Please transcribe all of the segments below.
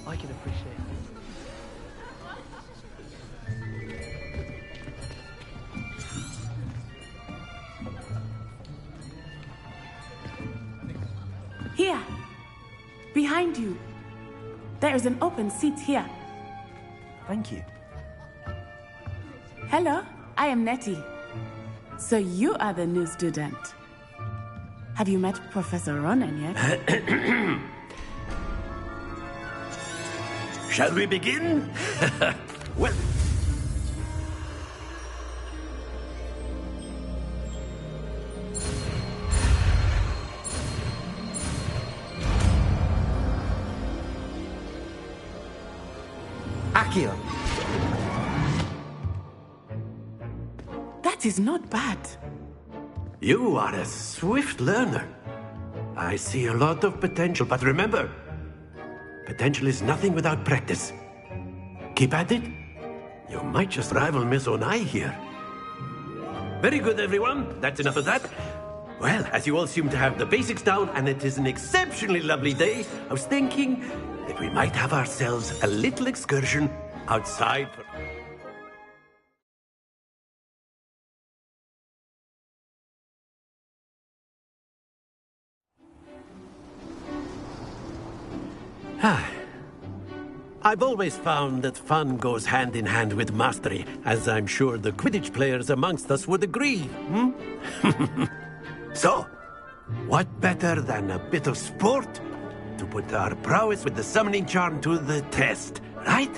I can appreciate it. Here, behind you. There is an open seat here. Thank you. Hello, I am Nettie. So you are the new student. Have you met Professor Ronan yet? Shall we begin? Well... Akio. That is not bad. You are a swift learner. I see a lot of potential, but remember, potential is nothing without practice. Keep at it. You might just rival Miss Onai here. Very good, everyone. That's enough of that. Well, as you all seem to have the basics down, and it is an exceptionally lovely day, I was thinking that we might have ourselves a little excursion outside for... I've always found that fun goes hand in hand with mastery, as I'm sure the Quidditch players amongst us would agree, So, what better than a bit of sport to put our prowess with the summoning charm to the test, right?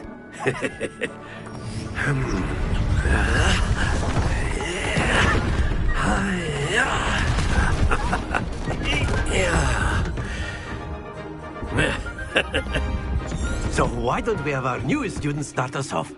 So why don't we have our newest student start us off?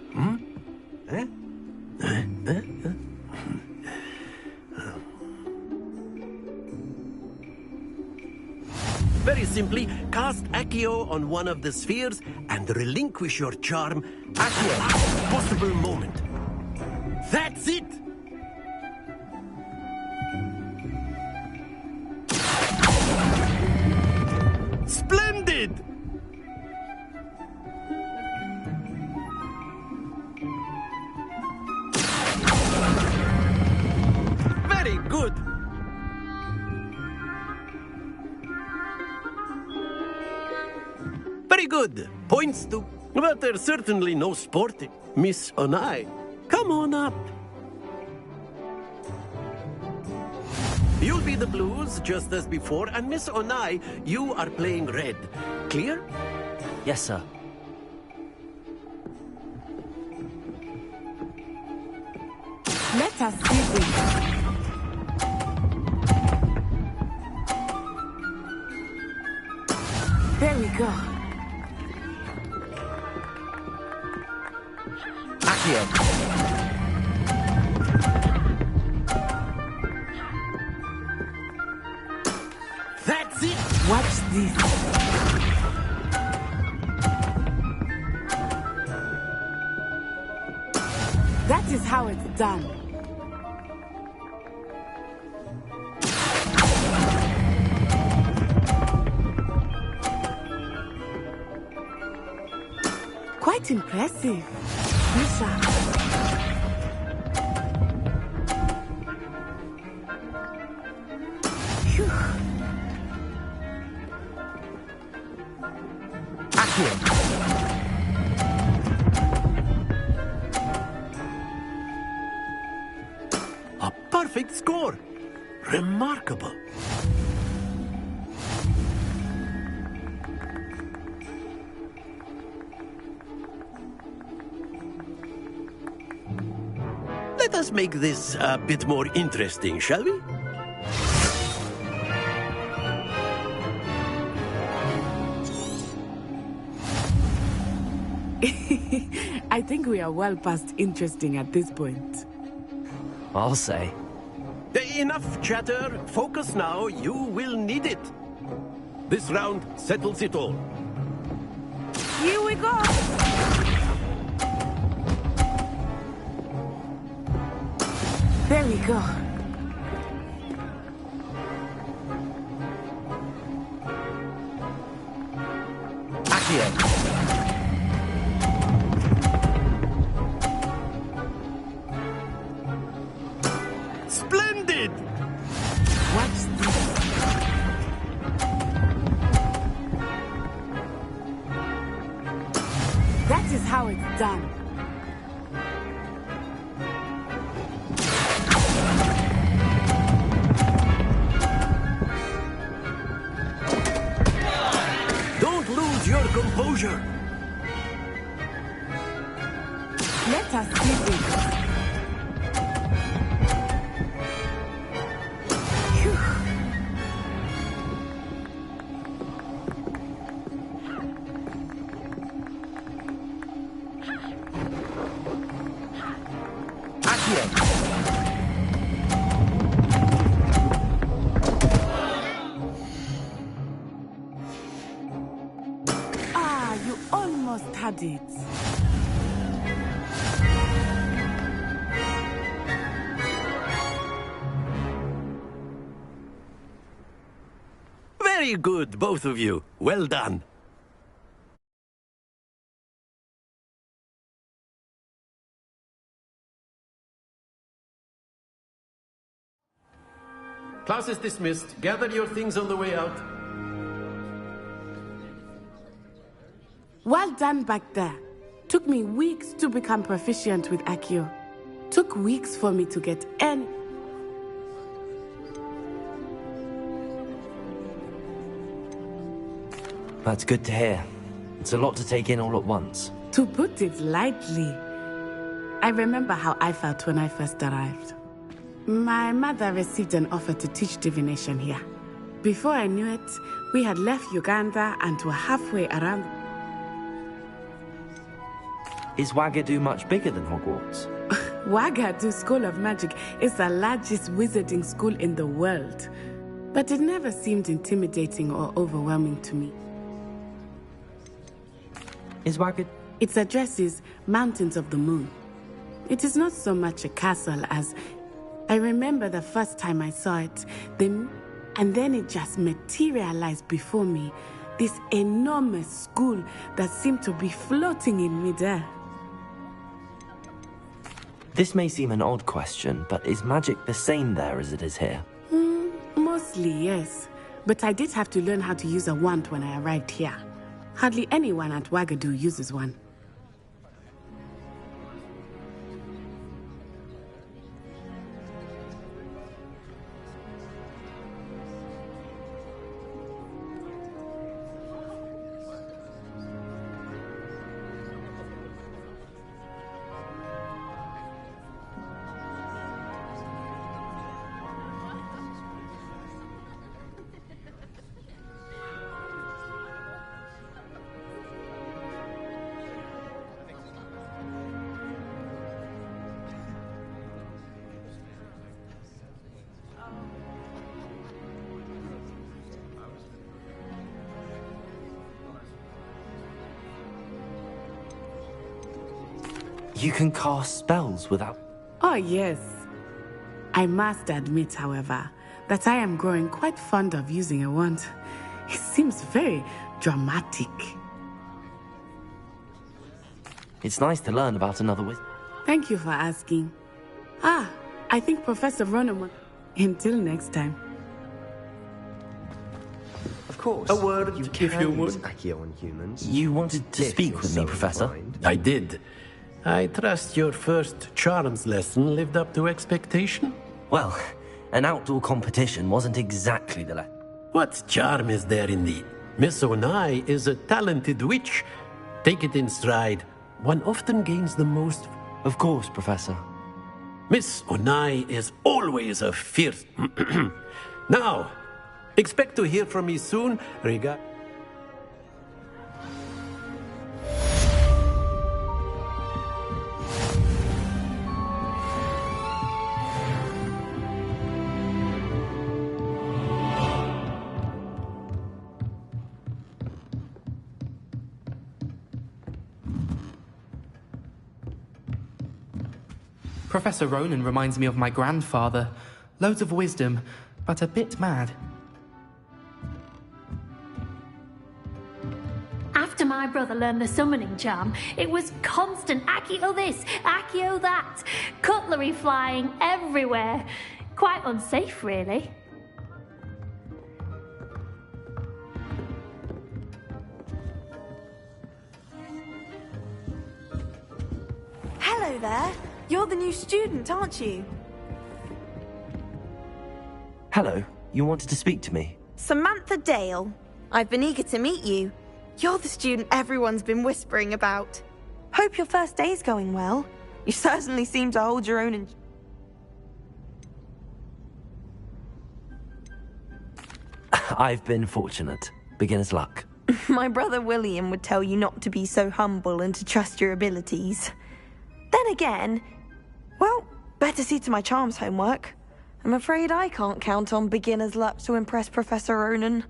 Very simply, cast Accio on one of the spheres and relinquish your charm at the last possible moment. That's it! Splendid! Very good! Very good. Points to... But there's certainly no sporting. Miss Onai, come on up. You'll be the blues, just as before, and Miss Onai, you are playing red. Clear? Yes, sir. Let us see this. There we go. Akio. That's it! Watch this. That is how it's done. Quite impressive. Misha. Phew. Akio. A perfect score. Remarkable. Let us make this a bit more interesting, shall we? I think we are well past interesting at this point. I'll say. Enough chatter. Focus now. You will need it. This round settles it all. Here we go. There we go. Akio. how it's done. Don't lose your composure. Let us see this. You almost had it. Very good, both of you. Well done. Class is dismissed. Gather your things on the way out. Well done back there. Took me weeks to become proficient with Accio. Took weeks for me to get any... That's good to hear. It's a lot to take in all at once. To put it lightly, I remember how I felt when I first arrived. My mother received an offer to teach divination here. Before I knew it, we had left Uganda and were halfway around. Is Wagadu much bigger than Hogwarts? Wagadu School of Magic is the largest wizarding school in the world, but it never seemed intimidating or overwhelming to me. Is Wagadu... Its address is Mountains of the Moon. It is not so much a castle as... I remember the first time I saw it, and then it just materialized before me. This enormous school that seemed to be floating in midair. This may seem an odd question, but is magic the same there as it is here? Mostly, yes. But I did have to learn how to use a wand when I arrived here. Hardly anyone at Wagadu uses one. You can cast spells without... Oh, yes. I must admit, however, that I am growing quite fond of using a wand. It seems very dramatic. It's nice to learn about another wizard. Thank you for asking. I think Professor Ronan... Until next time. Of course. A word, you if can you use would. Accio on humans. You wanted to If speak you're with me, so Professor? inclined. I did. I trust your first charms lesson lived up to expectation? Well, an outdoor competition wasn't exactly the What charm is there in thee? Miss Onai is a talented witch. Take it in stride. One often gains the most. Of course, Professor. Miss Onai is always a fierce... Now, expect to hear from me soon regarding... Professor Ronan reminds me of my grandfather. Loads of wisdom, but a bit mad. After my brother learned the summoning charm, it was constant Accio this, Accio that. Cutlery flying everywhere. Quite unsafe, really. Hello there. You're the new student, aren't you? Hello, you wanted to speak to me? Samantha Dale. I've been eager to meet you. You're the student everyone's been whispering about. Hope your first day's going well. You certainly seem to hold your own in... I've been fortunate. Beginner's luck. My brother William would tell you not to be so humble and to trust your abilities. Then again, well, better see to my charms homework. I'm afraid I can't count on beginner's luck to impress Professor Ronan.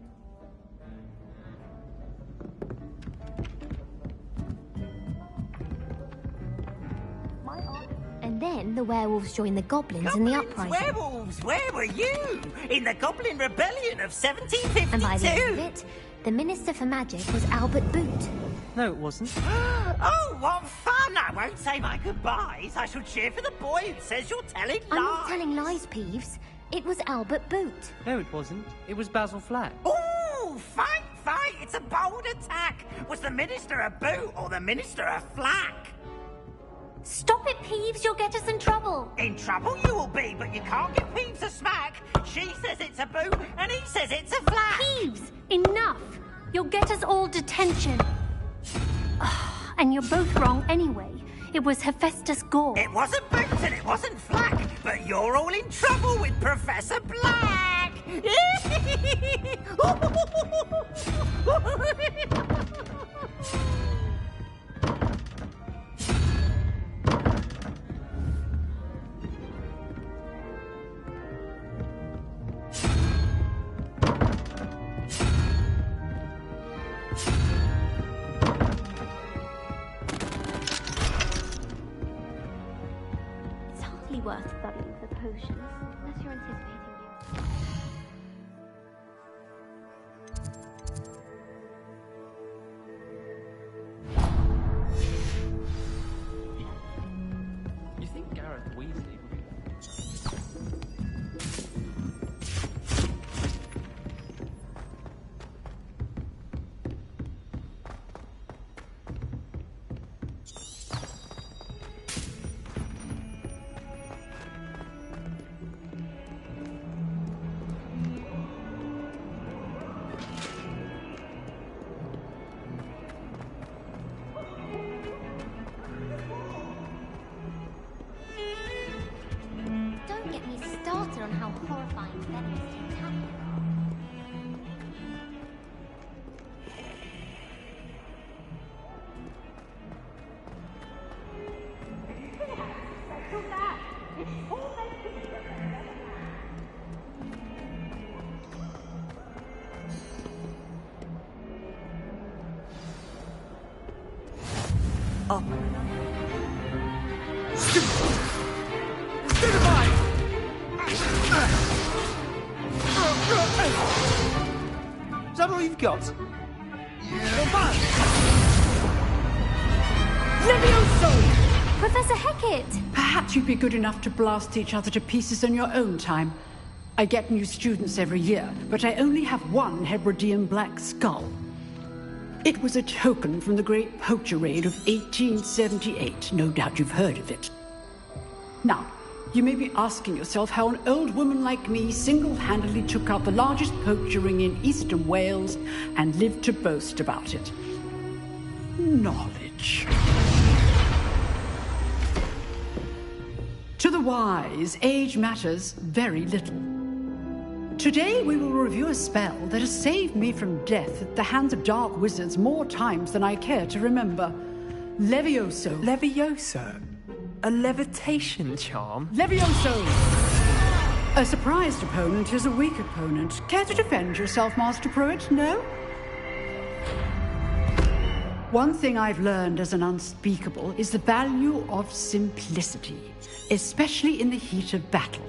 And then the werewolves joined the goblins in the uprising. Werewolves, where were you? In the Goblin Rebellion of 1752? And by the end of it, the Minister for Magic was Albert Boot. No, it wasn't. Oh, what fun! I won't say my goodbyes. I shall cheer for the boy who says you're telling lies. I'm not telling lies, Peeves. It was Albert Boot. No, it wasn't. It was Basil Flack. Ooh, fight! It's a bold attack. Was the Minister a boot or the Minister a flack? Stop it, Peeves. You'll get us in trouble. In trouble you will be, but you can't give Peeves a smack. She says it's a boot, and he says it's a flack. Peeves, enough. You'll get us all detention. And you're both wrong anyway. It was Hephaestus Gore. It wasn't boot and it wasn't flack, but you're all in trouble with Professor Black. Worth studying for potions, unless you're anticipating You think Gareth Weasley would be... Don't get me started on how horrifying venomous tentaculars are. Is that all you've got? Levioso! Professor Hecat! Perhaps you'd be good enough to blast each other to pieces in your own time. I get new students every year, but I only have one Hebridean black skull. It was a token from the Great Poacher Raid of 1878. No doubt you've heard of it. Now, you may be asking yourself how an old woman like me single-handedly took out the largest poacher ring in eastern Wales and lived to boast about it. Knowledge. To the wise, age matters very little. Today we will review a spell that has saved me from death at the hands of dark wizards more times than I care to remember. Levioso. Levioso? A levitation charm? Levioso! A surprised opponent is a weak opponent. Care to defend yourself, Master Pruitt? No? One thing I've learned as an unspeakable is the value of simplicity, especially in the heat of battle.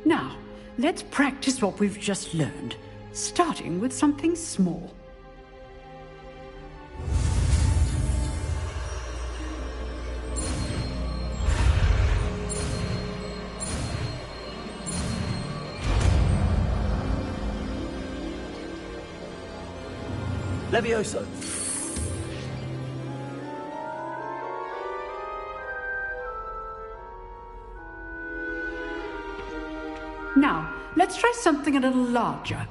Now, let's practice what we've just learned, starting with something small. Levioso. Now, let's try something a little larger.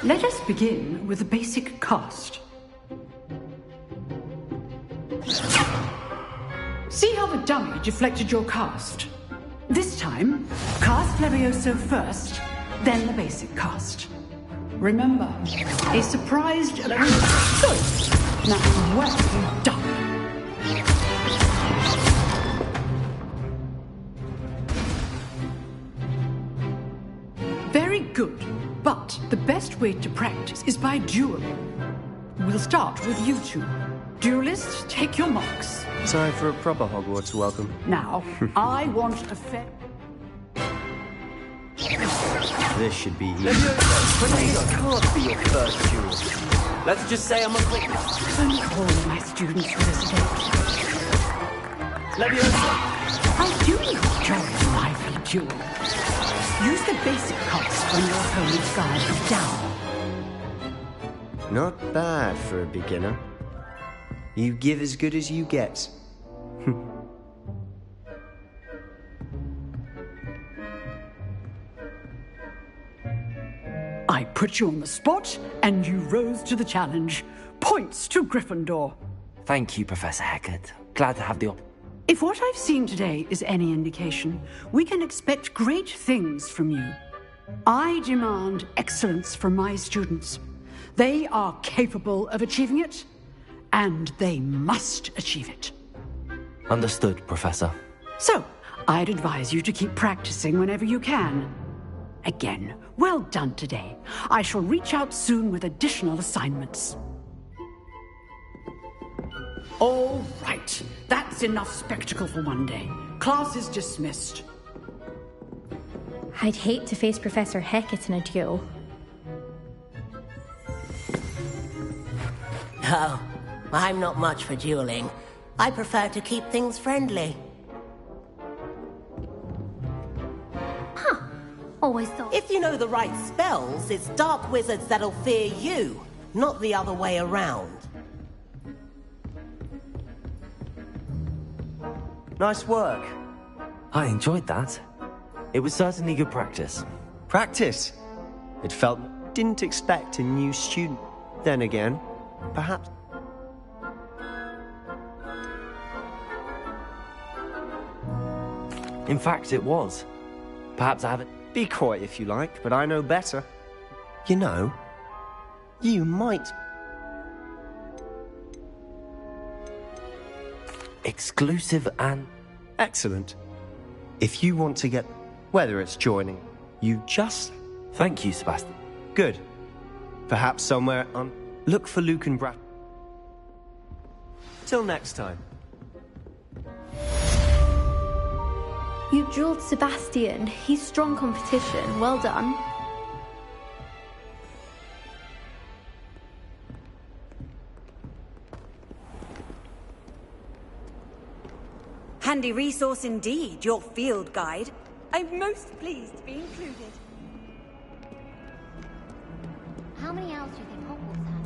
Let us begin with the basic cast. See how the dummy deflected your cast? This time, cast Levioso first, then the basic cast. Remember, a surprised... Good! Now, well done. Very good. But the best way to practice is by dueling. We'll start with you two. Duelists, take your marks. Time for a proper Hogwarts welcome. Now, I want a fair... This should be easy. This can't be your first duel. Let's just say I'm a witness. Only all my students for this event. Leviosa! I do enjoy a lively duel. Use the basic cast when your opponent's guard is down. Not bad for a beginner. You give as good as you get. I put you on the spot, and you rose to the challenge. Points to Gryffindor. Thank you, Professor Hecat. Glad to have the If what I've seen today is any indication, we can expect great things from you. I demand excellence from my students. They are capable of achieving it, and they must achieve it. Understood, Professor. So, I'd advise you to keep practicing whenever you can. Again, well done today. I shall reach out soon with additional assignments. All right. That's enough spectacle for one day. Class is dismissed. I'd hate to face Professor Hecat in a duel. Oh, I'm not much for dueling. I prefer to keep things friendly. Huh. Always thought. If you know the right spells, it's dark wizards that'll fear you, not the other way around. Nice work. I enjoyed that. It was certainly good practice. Practice. It felt... Didn't expect a new student. Then again, perhaps... In fact, it was. Perhaps I haven't... Be quiet if you like, but I know better. You know, you might... Exclusive and... Excellent. If you want to get... Whether it's joining, you just... Thank you, Sebastian. Good. Perhaps somewhere on... Look for Luke and Brad. Till next time. You dueled Sebastian. He's strong competition. Well done. Handy resource indeed, your field guide. I'm most pleased to be included. How many owls do you think Hogwarts has?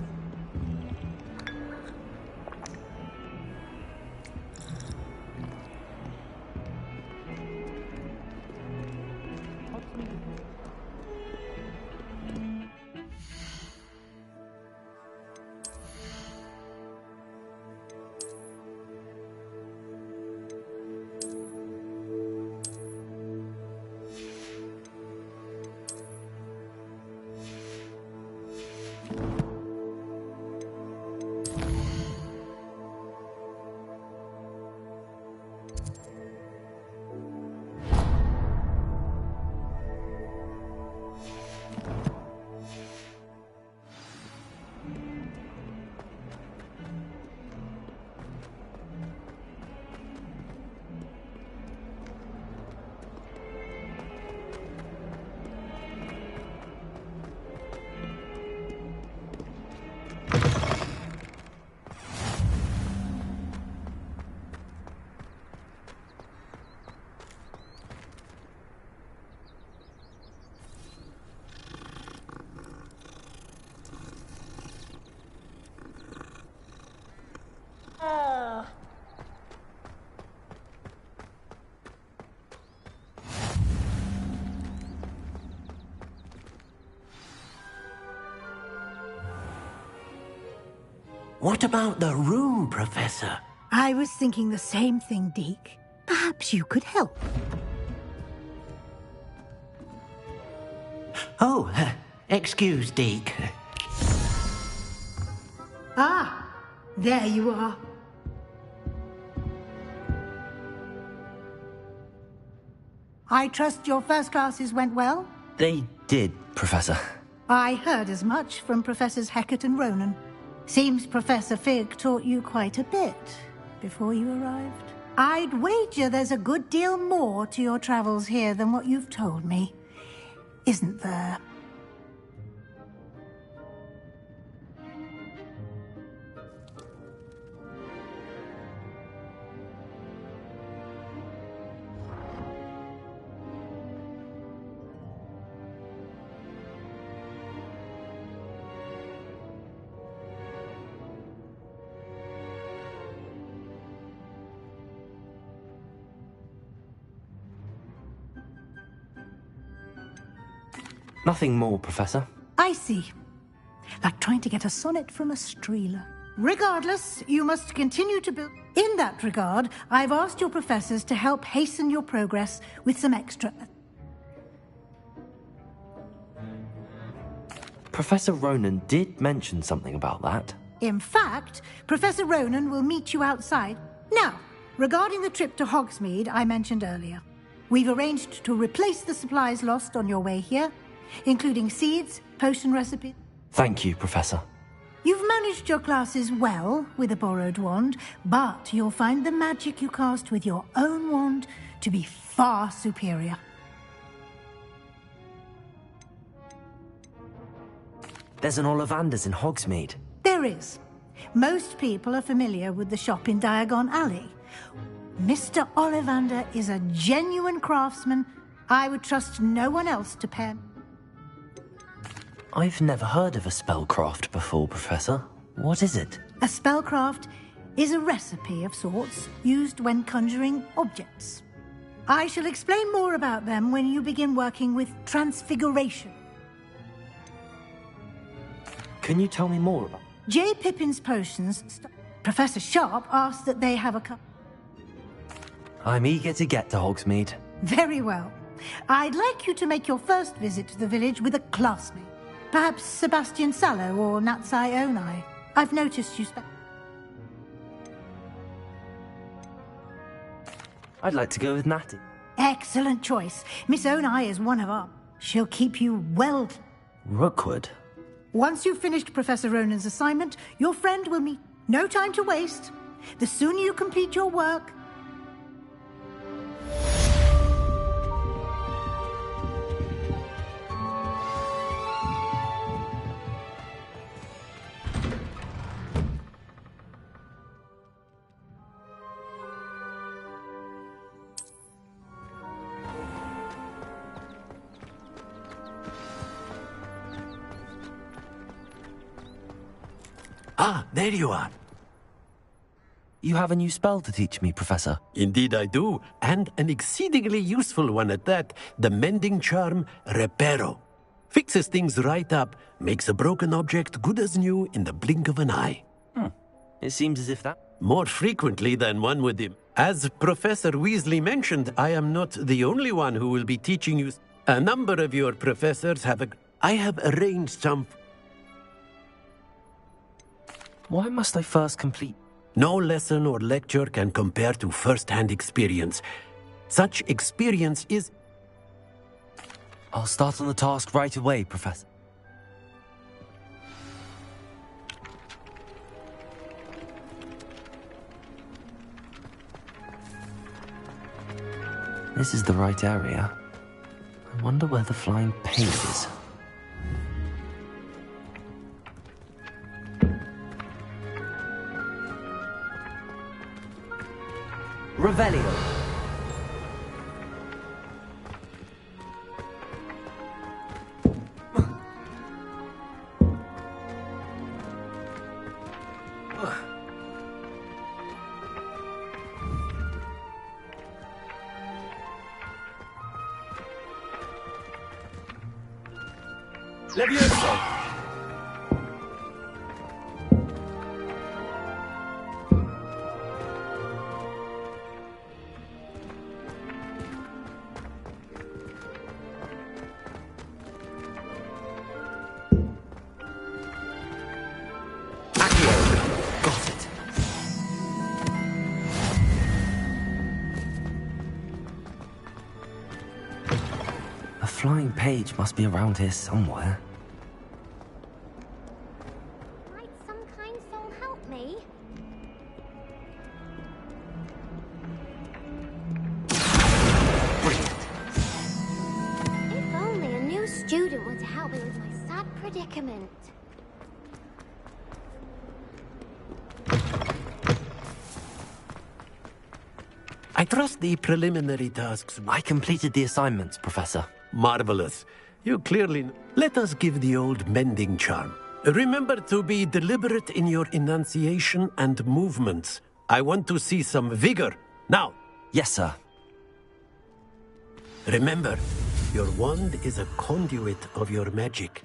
What about the room, Professor? I was thinking the same thing, Deke. Perhaps you could help. Oh, excuse, Deke. Ah, there you are. I trust your first classes went well? They did, Professor. I heard as much from Professors Hecat and Ronan. Seems Professor Fig taught you quite a bit before you arrived. I'd wager there's a good deal more to your travels here than what you've told me. Isn't there? Nothing more, Professor. I see. Like trying to get a sonnet from a streeler. Regardless, you must continue to build. In that regard, I've asked your professors to help hasten your progress with some extra... Professor Ronan did mention something about that. In fact, Professor Ronan will meet you outside. Now, regarding the trip to Hogsmeade I mentioned earlier, we've arranged to replace the supplies lost on your way here, including seeds, potion recipes. Thank you, Professor. You've managed your classes well with a borrowed wand, but you'll find the magic you cast with your own wand to be far superior. There's an Ollivander's in Hogsmeade. There is. Most people are familiar with the shop in Diagon Alley. Mr. Ollivander is a genuine craftsman. I would trust no one else to pair. I've never heard of a spellcraft before, Professor. What is it? A spellcraft is a recipe of sorts used when conjuring objects. I shall explain more about them when you begin working with transfiguration. Can you tell me more about... J. Pippin's potions... Professor Sharp asked that they have a cup. I'm eager to get to Hogsmeade. Very well. I'd like you to make your first visit to the village with a classmate. Perhaps Sebastian Sallow or Natsai Onai. I've noticed you I'd like to go with Natty. Excellent choice. Miss Onai is one of our... She'll keep you well... Rookwood? Once you've finished Professor Ronan's assignment, your friend will meet... No time to waste. The sooner you complete your work... Ah, there you are. You have a new spell to teach me, Professor. Indeed I do, and an exceedingly useful one at that. The mending charm, Reparo. Fixes things right up, makes a broken object good as new in the blink of an eye. It seems as if that... More frequently than one would... As Professor Weasley mentioned, I am not the only one who will be teaching you. A number of your professors have... I have arranged some... Why must I first complete? No lesson or lecture can compare to first-hand experience. Such experience is... I'll start on the task right away, Professor. This is the right area. I wonder where the flying page is. Revelio. flying page must be around here somewhere. Might some kind soul help me? If only a new student were to help me with my sad predicament. I trust the preliminary tasks. I completed the assignments, Professor. Marvelous. You clearly... Let us give the old mending charm. Remember to be deliberate in your enunciation and movements. I want to see some vigor. Now. Yes, sir. Remember, your wand is a conduit of your magic.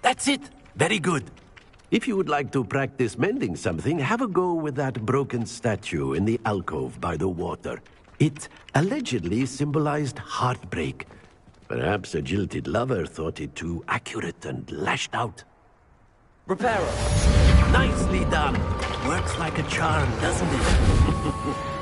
That's it. Very good. If you would like to practice mending something, have a go with that broken statue in the alcove by the water. It allegedly symbolized heartbreak. Perhaps a jilted lover thought it too accurate and lashed out. Reparo. Nicely done. Works like a charm, doesn't it?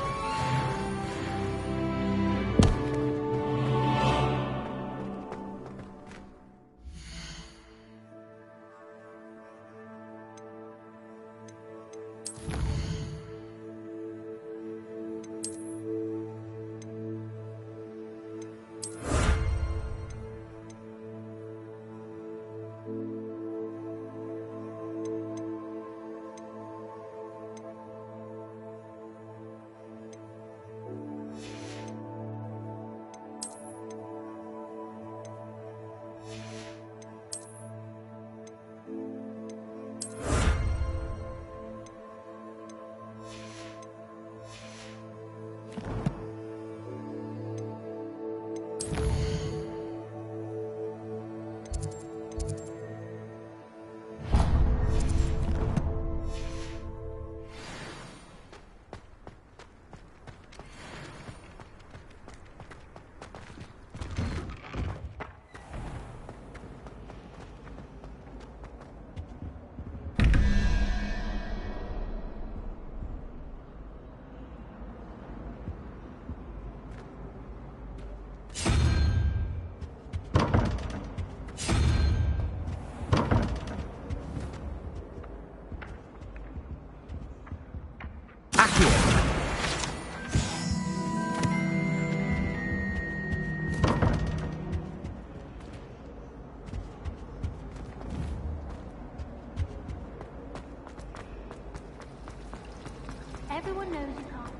Everyone knows you can't.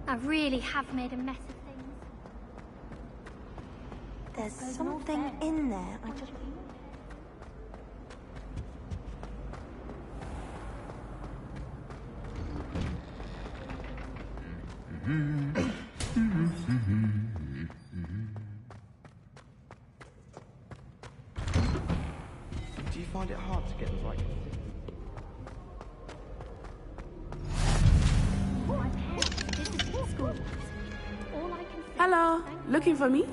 I really have made a mess of things. There's something in there. I just... Do you find it hard to get the right... Hello, looking for me?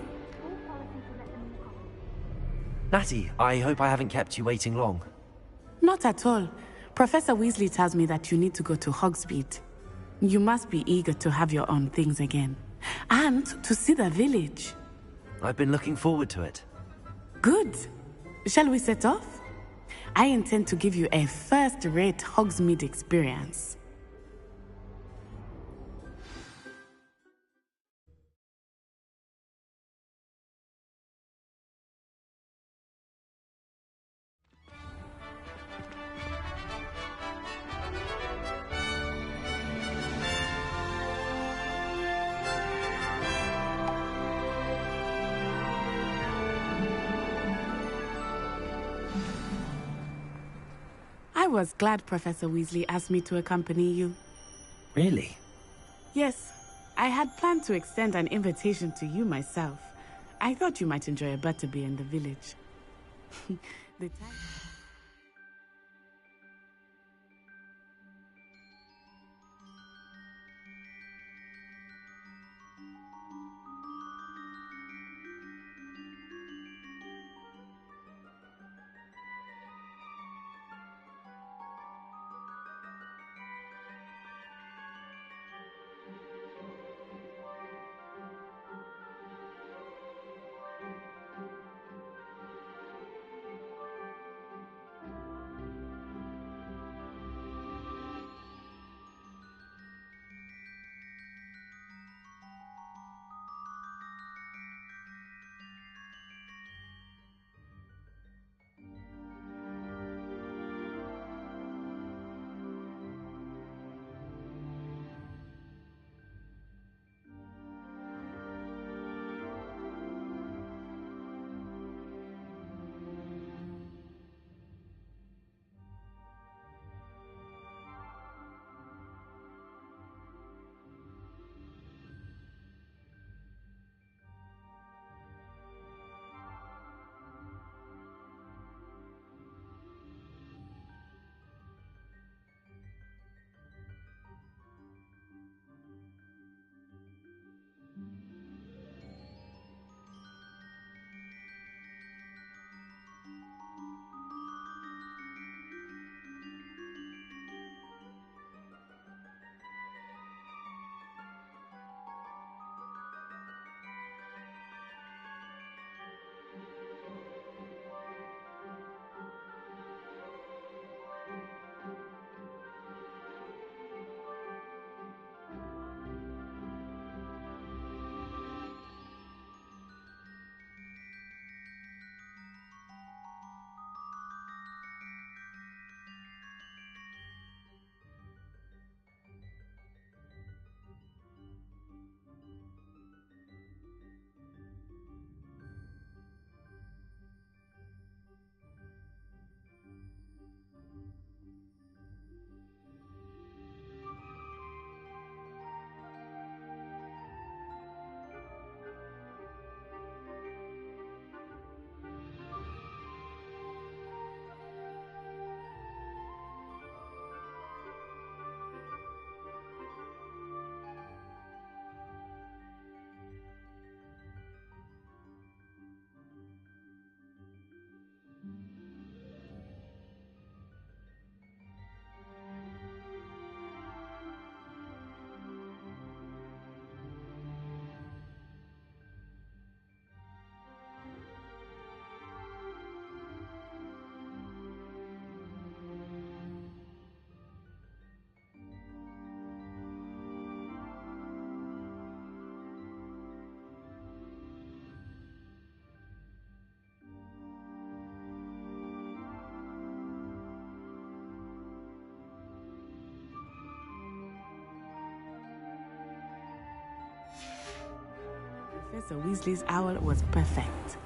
Natty, I hope I haven't kept you waiting long. Not at all. Professor Weasley tells me that you need to go to Hogsmeade. You must be eager to have your own things again. And to see the village. I've been looking forward to it. Good. Shall we set off? I intend to give you a first-rate Hogsmeade experience. I was glad Professor Weasley asked me to accompany you. Really? Yes, I had planned to extend an invitation to you myself. I thought you might enjoy a butterbeer in the village. The time... Professor Weasley's owl was perfect.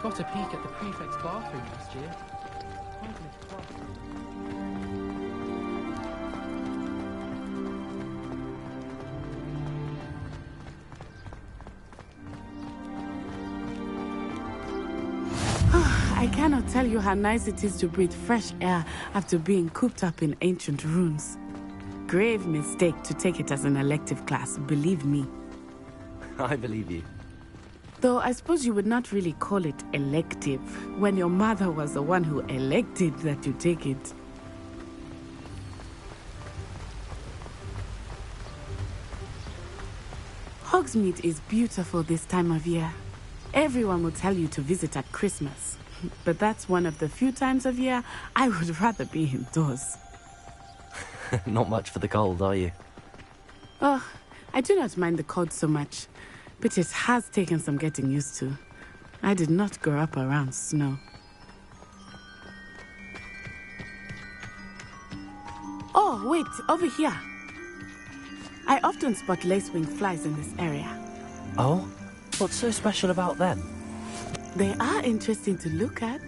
Got a peek at the prefect's bathroom last year. I cannot tell you how nice it is to breathe fresh air after being cooped up in ancient ruins. Grave mistake to take it as an elective class, believe me. I believe you. Though I suppose you would not really call it elective when your mother was the one who elected that you take it. Hogsmeade is beautiful this time of year. Everyone will tell you to visit at Christmas. But that's one of the few times of year I would rather be indoors. Not much for the cold, are you? Oh, I do not mind the cold so much, but it has taken some getting used to. I did not grow up around snow. Oh, wait, over here. I often spot lacewing flies in this area. Oh? What's so special about them? They are interesting to look at.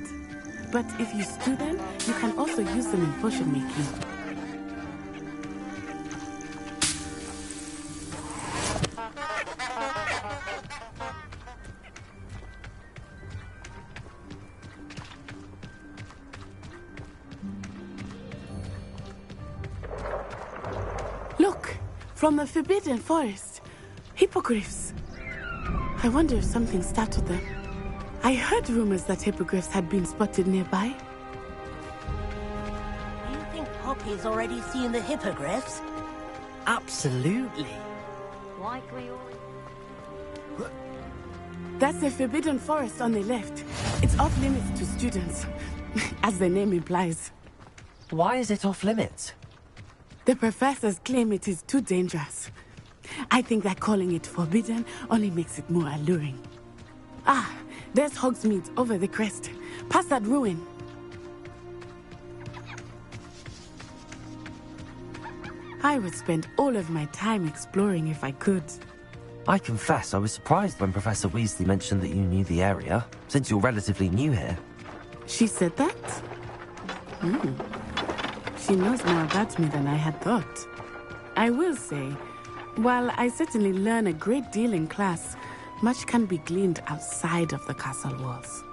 but if you stew them, you can also use them in potion making. Look, from the Forbidden Forest, hippogriffs. I wonder if something startled them. I heard rumors that hippogriffs had been spotted nearby. Do you think Poppy's already seen the hippogriffs? Absolutely. Like we all... That's the Forbidden Forest on the left. It's off limits to students, as the name implies. Why is it off limits? The professors claim it is too dangerous. I think that calling it forbidden only makes it more alluring. Ah, there's Hogsmeade over the crest. Past that ruin. I would spend all of my time exploring if I could. I confess I was surprised when Professor Weasley mentioned that you knew the area, since you're relatively new here. She said that? She knows more about me than I had thought. I will say, while I certainly learn a great deal in class, much can be gleaned outside of the castle walls.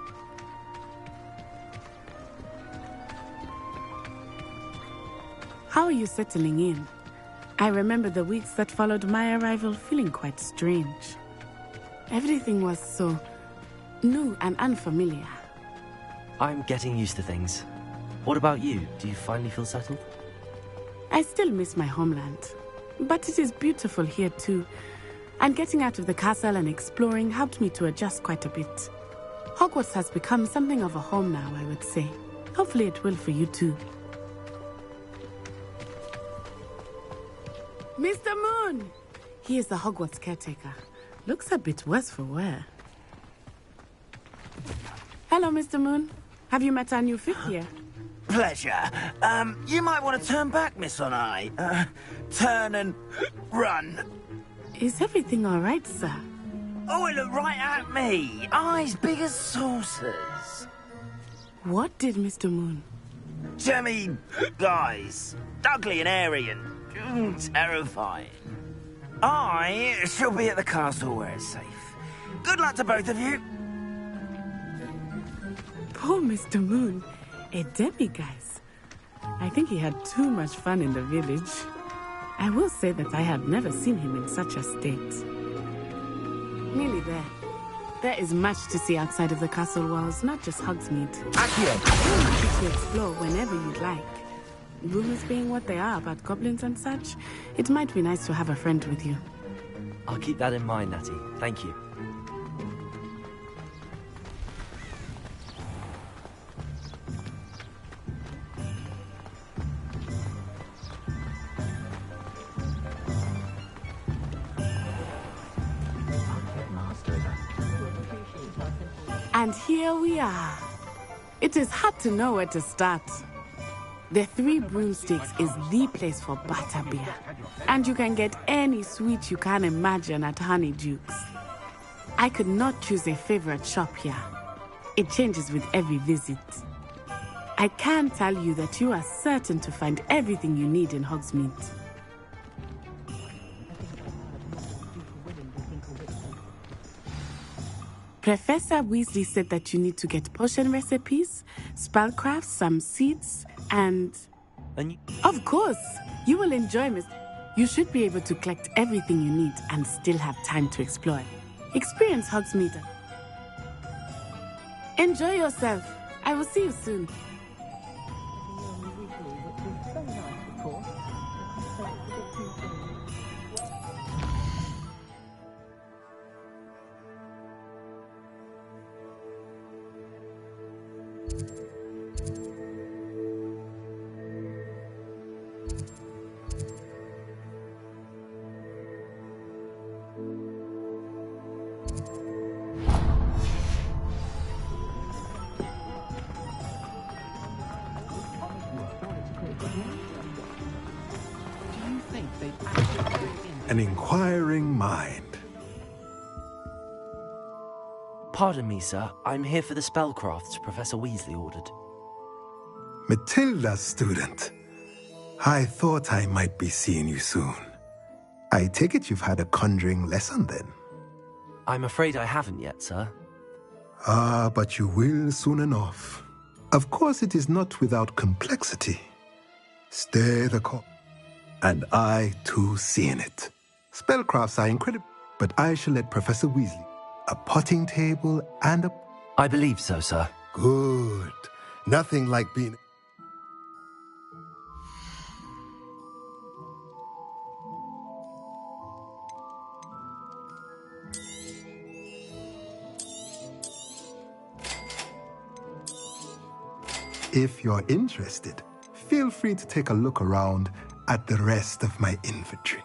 How are you settling in? I remember the weeks that followed my arrival feeling quite strange. Everything was so new and unfamiliar. I'm getting used to things. What about you? Do you finally feel settled? I still miss my homeland, but it is beautiful here too. And getting out of the castle and exploring helped me to adjust quite a bit. Hogwarts has become something of a home now, I would say. Hopefully it will for you too. Mr. Moon! He is the Hogwarts caretaker. Looks a bit worse for wear. Hello, Mr. Moon. Have you met our new fifth year? Pleasure. You might want to turn back, Miss Onai. Turn and run. Is everything all right, sir? Oh, it looked right at me. Eyes big as saucers. What did Mr. Moon? Jemmy eyes. Ugly and airy and terrifying. I shall be at the castle where it's safe. Good luck to both of you. Poor Mr. Moon. A demiguise. I think he had too much fun in the village. I will say that I have never seen him in such a state. Nearly there. There is much to see outside of the castle walls, not just Hogsmeade. You're happy to explore whenever you'd like. Rumors being what they are about goblins and such, it might be nice to have a friend with you. I'll keep that in mind, Natty. Thank you. And here we are. It is hard to know where to start. The Three Broomsticks is the place for butterbeer. And you can get any sweet you can imagine at Honeydukes. I could not choose a favorite shop here. It changes with every visit. I can tell you that you are certain to find everything you need in Hogsmeade. Professor Weasley said that you need to get potion recipes, spellcrafts, some seeds, and of course, you will enjoy Miss. You should be able to collect everything you need and still have time to explore. Experience Hogsmeade. Enjoy yourself. I will see you soon. An inquiring mind. Pardon me, sir. I'm here for the spellcrafts Professor Weasley ordered. Matilda's student. I thought I might be seeing you soon. I take it you've had a conjuring lesson then? I'm afraid I haven't yet, sir. Ah, but you will soon enough. Of course, it is not without complexity. Stay the course. And I, too, see in it. Spellcrafts are incredible, but I shall let Professor Weasley. A potting table and a... I believe so, sir. Good. Nothing like being... If you're interested, feel free to take a look around at the rest of my inventory.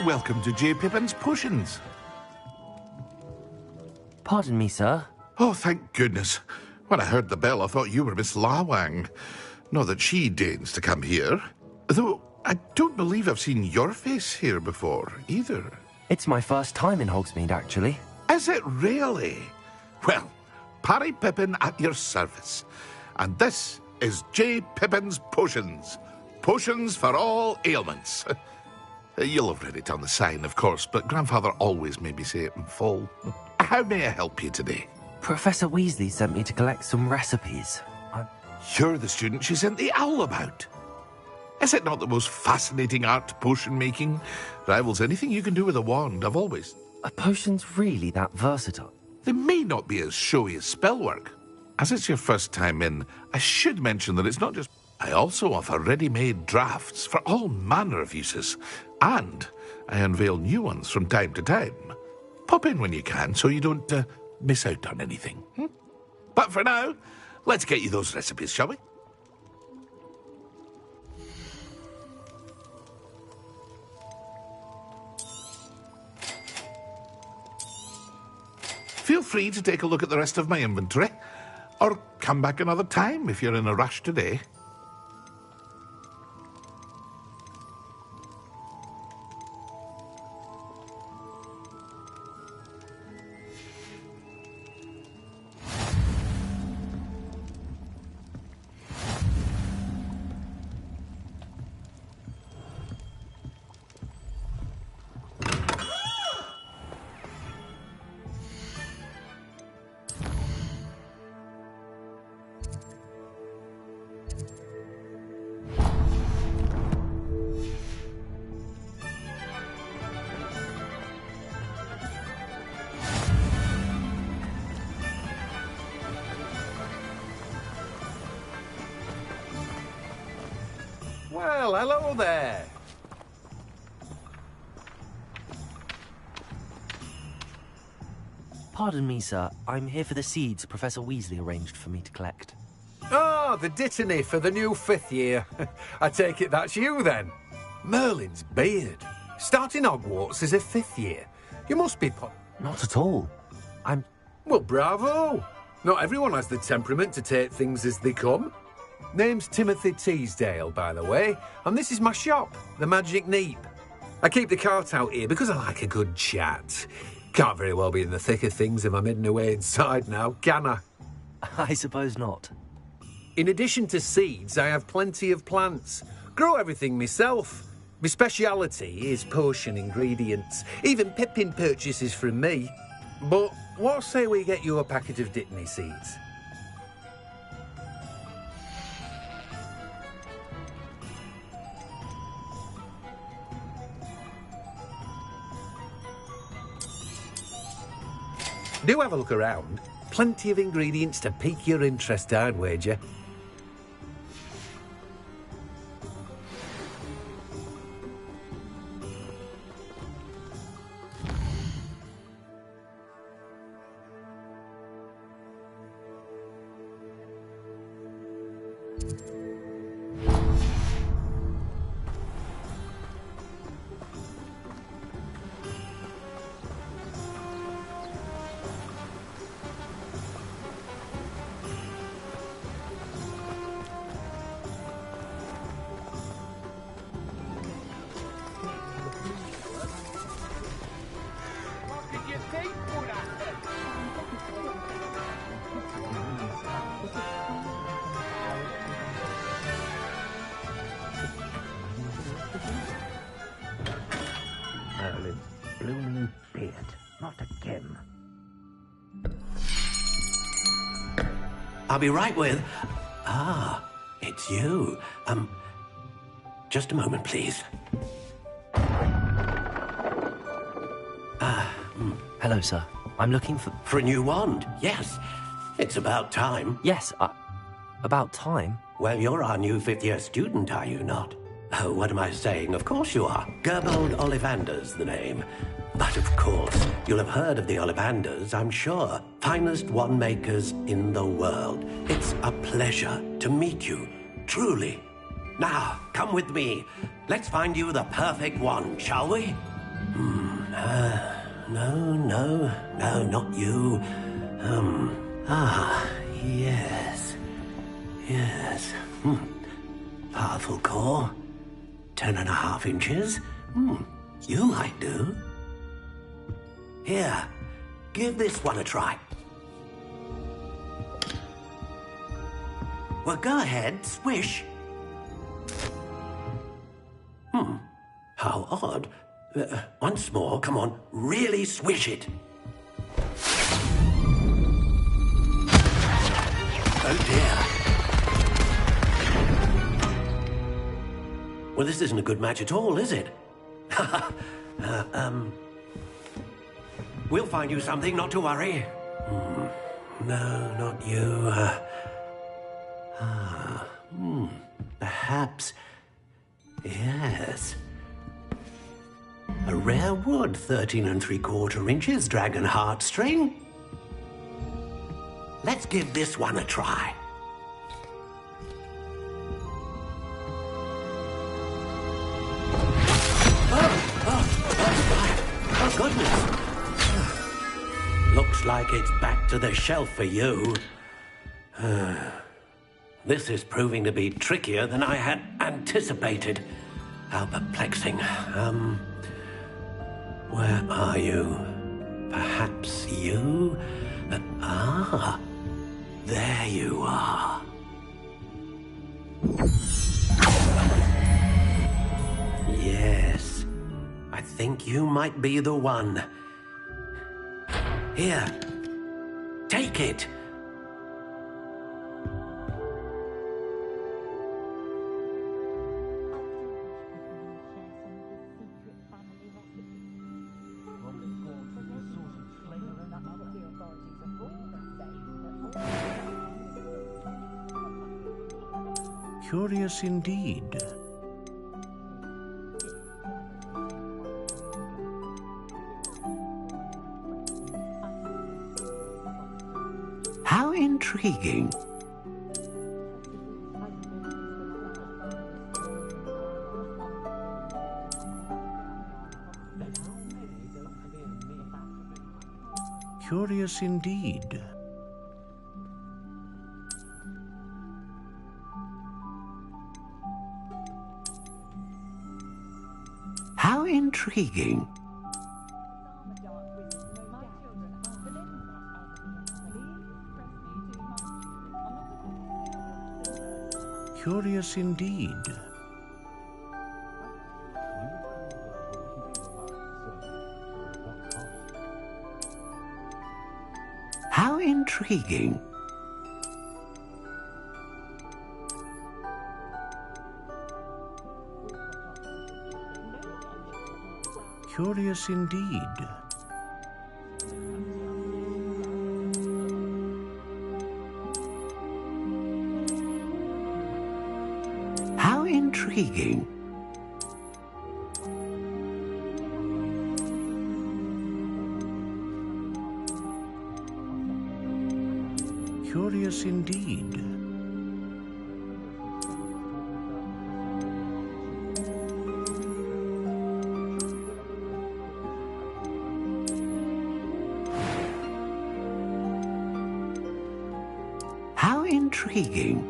Welcome to J. Pippin's Potions. Pardon me, sir. Oh, thank goodness. When I heard the bell, I thought you were Miss Lawang. Not that she deigns to come here. Though, I don't believe I've seen your face here before, either. It's my first time in Hogsmeade, actually. Is it really? Well, Parry Pippin at your service. And this is J. Pippin's Potions. Potions for all ailments. You'll have read it on the sign, of course, but Grandfather always made me say it in full. How may I help you today? Professor Weasley sent me to collect some recipes. You're the student she sent the owl about. Is it not the most fascinating art, potion making? Rivals anything you can do with a wand, I've always... Are potions really that versatile? They may not be as showy as spellwork. As it's your first time in, I should mention that it's not just... I also offer ready-made drafts for all manner of uses, and I unveil new ones from time to time. Pop in when you can so you don't miss out on anything. But for now, let's get you those recipes, shall we? Feel free to take a look at the rest of my inventory, or come back another time if you're in a rush today. Well, hello there. Pardon me, sir. I'm here for the seeds Professor Weasley arranged for me to collect. Oh, the dittany for the new 5th year. I take it that's you, then. Merlin's beard. Starting Hogwarts as a 5th year. You must be... Not at all. I'm... Well, bravo. Not everyone has the temperament to take things as they come. Name's Timothy Teasdale, by the way, and this is my shop, the Magic Neep. I keep the cart out here because I like a good chat. Can't very well be in the thick of things if I'm hidden away inside now, can I? I suppose not. In addition to seeds, I have plenty of plants. Grow everything myself. My speciality is potion ingredients. Even Pippin purchases from me. But what say we get you a packet of Dittany seeds? Do have a look around. Plenty of ingredients to pique your interest, I'd wager. Merlin's blooming beard. Not again. I'll be right with... Ah, it's you. Just a moment, please. Hello, sir. I'm looking for... For a new wand, yes. It's about time. Yes, about time? Well, you're our new fifth-year student, are you not? Oh, what am I saying? Of course you are. Gerbold Ollivander's the name. But of course, you'll have heard of the Ollivanders, I'm sure. Finest wand makers in the world. It's a pleasure to meet you, truly. Now, come with me. Let's find you the perfect wand, shall we? No, not you. Yes. Powerful core. 10.5 inches. You might do. Here, give this one a try. Well, go ahead, swish. How odd. Once more, come on, really swish it. Oh dear. Well, this isn't a good match at all, is it? We'll find you something, not to worry. No, not you. Perhaps... Yes. A rare wood, 13 3/4 inches, dragon heartstring. Let's give this one a try. Oh, goodness. Looks like it's back to the shelf for you. This is proving to be trickier than I had anticipated. How perplexing. Where are you? Perhaps you? There you are. Yes, I think you might be the one. Here, take it. Curious indeed. How intriguing. Curious indeed. How intriguing. Curious indeed. How intriguing. Curious indeed. How intriguing. Curious indeed. How intriguing.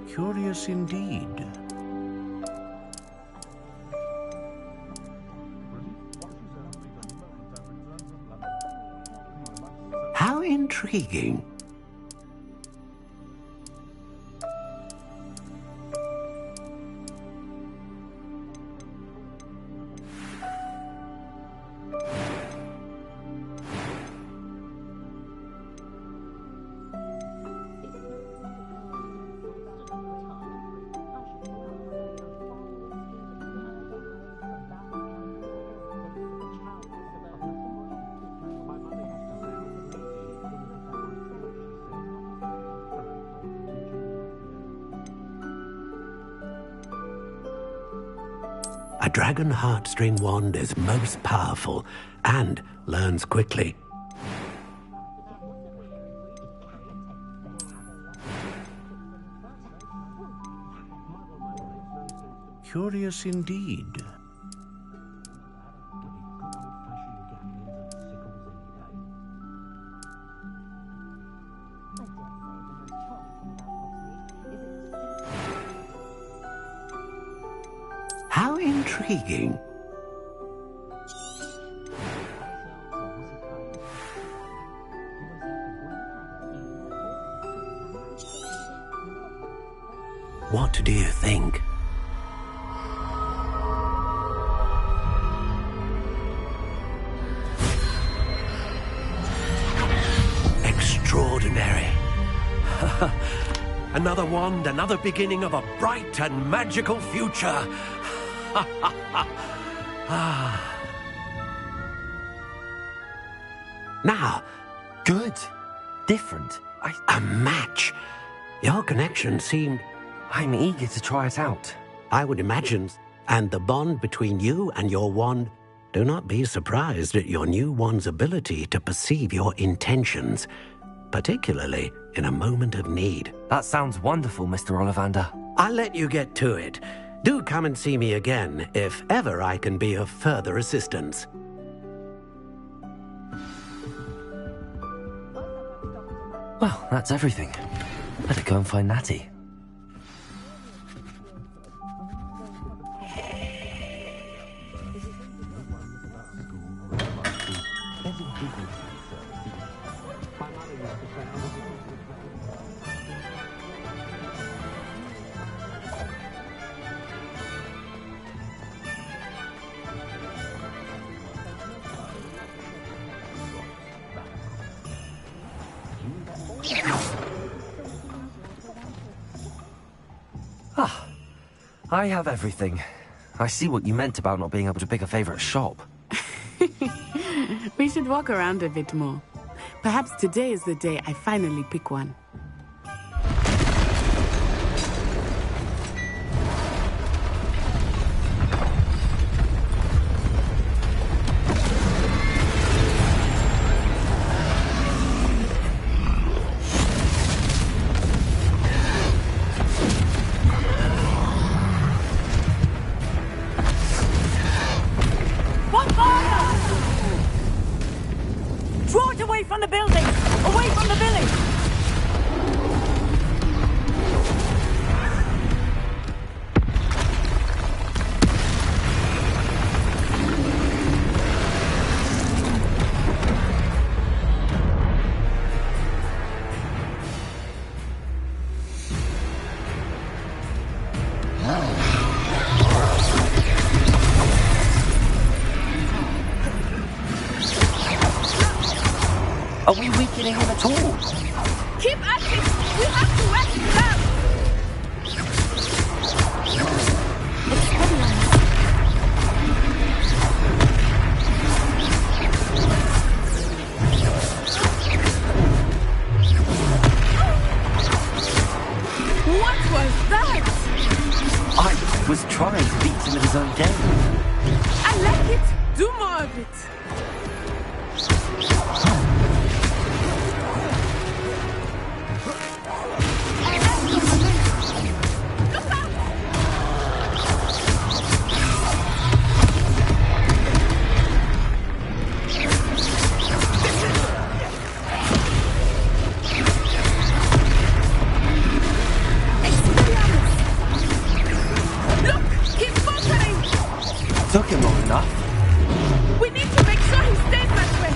Curious indeed. How intriguing. A dragon heartstring wand is most powerful and learns quickly. Curious indeed. How intriguing. What do you think? Extraordinary. Another wand, another beginning of a bright and magical future. Now, good. Different. A match. Your connection seemed... I'm eager to try it out. I would imagine. And the bond between you and your wand... Do not be surprised at your new wand's ability to perceive your intentions, particularly in a moment of need. That sounds wonderful, Mr. Ollivander. I'll let you get to it. Do come and see me again, if ever I can be of further assistance. Well, that's everything. Better go and find Natty. Ah, I have everything. I see what you meant about not being able to pick a favorite shop. We should walk around a bit more. Perhaps today is the day I finally pick one. Draw it away from the building! Away from the village! Are we weakening him at all? Keep at it! We have to wet him down! What was that? I was trying to beat him at his own game. I like it! Do more of it! Took him long enough. We need to make sure he stays that way.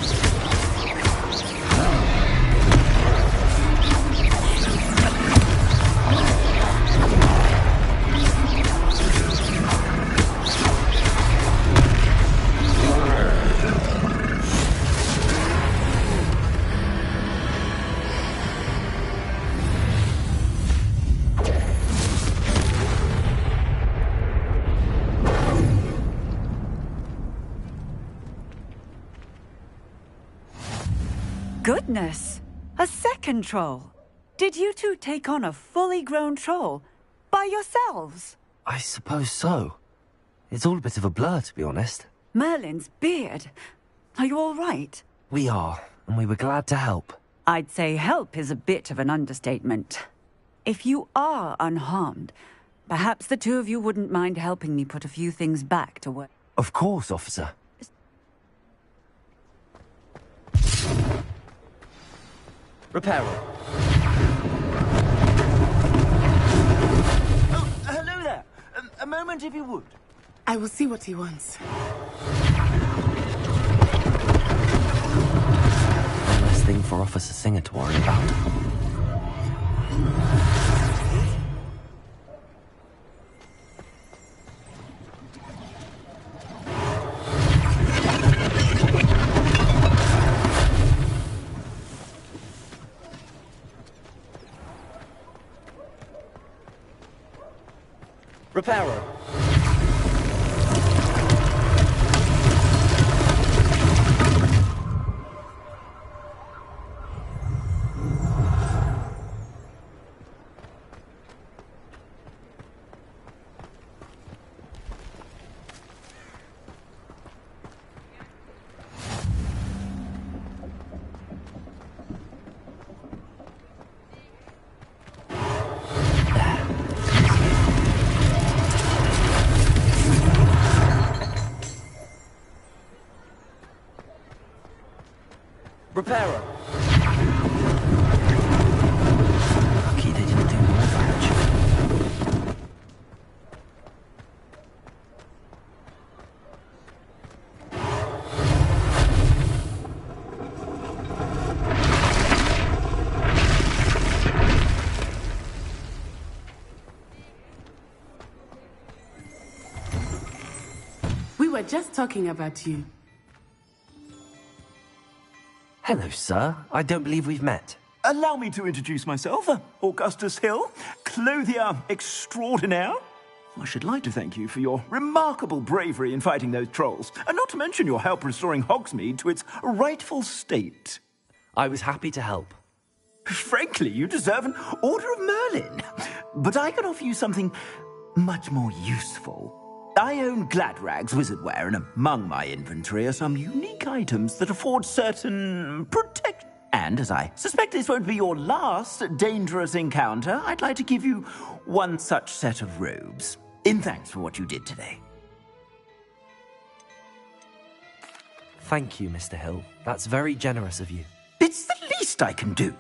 Goodness! A second troll! Did you two take on a fully grown troll? By yourselves? I suppose so. It's all a bit of a blur, to be honest. Merlin's beard. Are you all right? We are, and we were glad to help. I'd say help is a bit of an understatement. If you are unharmed, perhaps the two of you wouldn't mind helping me put a few things back to work. Of course, officer. Repairer. Oh, hello there. A moment if you would. I will see what he wants. One less thing for Officer Singer to worry about. Repairer. Repairer. Lucky they didn't do more damage. We were just talking about you. Hello, sir. I don't believe we've met. Allow me to introduce myself, Augustus Hill, clothier extraordinaire. I should like to thank you for your remarkable bravery in fighting those trolls, and not to mention your help restoring Hogsmeade to its rightful state. I was happy to help. Frankly, you deserve an Order of Merlin. But I can offer you something much more useful. I own Gladrag's wizardware, and among my inventory are some unique items that afford certain protection. And as I suspect this won't be your last dangerous encounter, I'd like to give you one such set of robes, in thanks for what you did today. Thank you, Mr. Hill. That's very generous of you. It's the least I can do.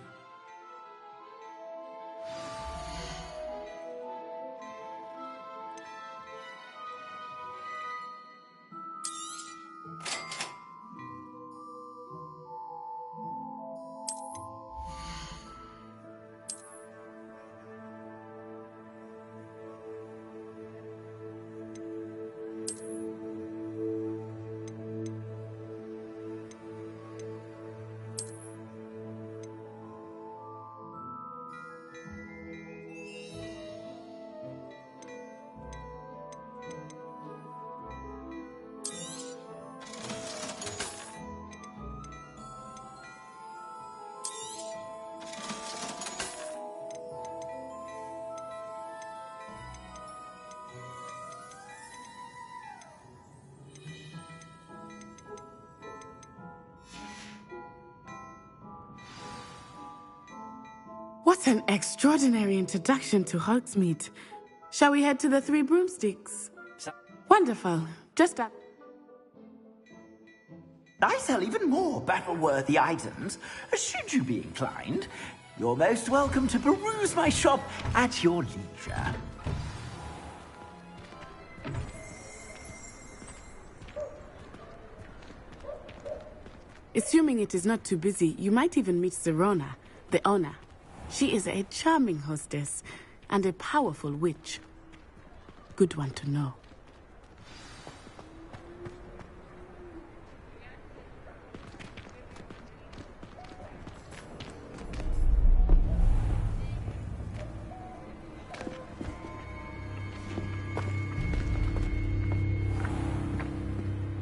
What an extraordinary introduction to Hogsmeade. Shall we head to the Three Broomsticks? Wonderful. Just up. I sell even more battle-worthy items. Should you be inclined, you're most welcome to peruse my shop at your leisure. Assuming it is not too busy, you might even meet Serona, the owner. She is a charming hostess and a powerful witch. Good one to know.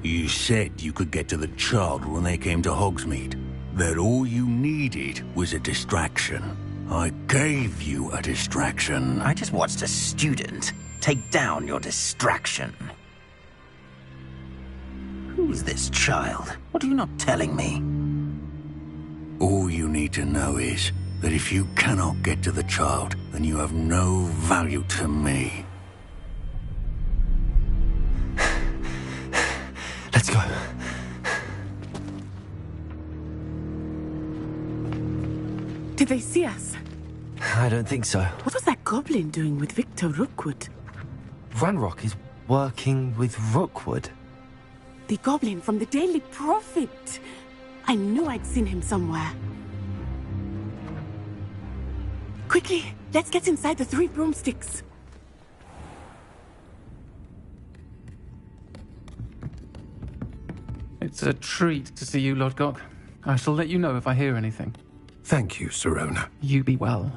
You said you could get to the child when they came to Hogsmeade. That all you needed was a distraction. I gave you a distraction. I just watched a student take down your distraction. Who's this child? What are you not telling me? All you need to know is that if you cannot get to the child, then you have no value to me. Let's go. Did they see us? I don't think so. What was that goblin doing with Victor Rookwood? Ranrock is working with Rookwood. The goblin from the Daily Prophet. I knew I'd seen him somewhere. Quickly, let's get inside the Three Broomsticks. It's a treat to see you, Lodgok. I shall let you know if I hear anything. Thank you, Serona. You be well.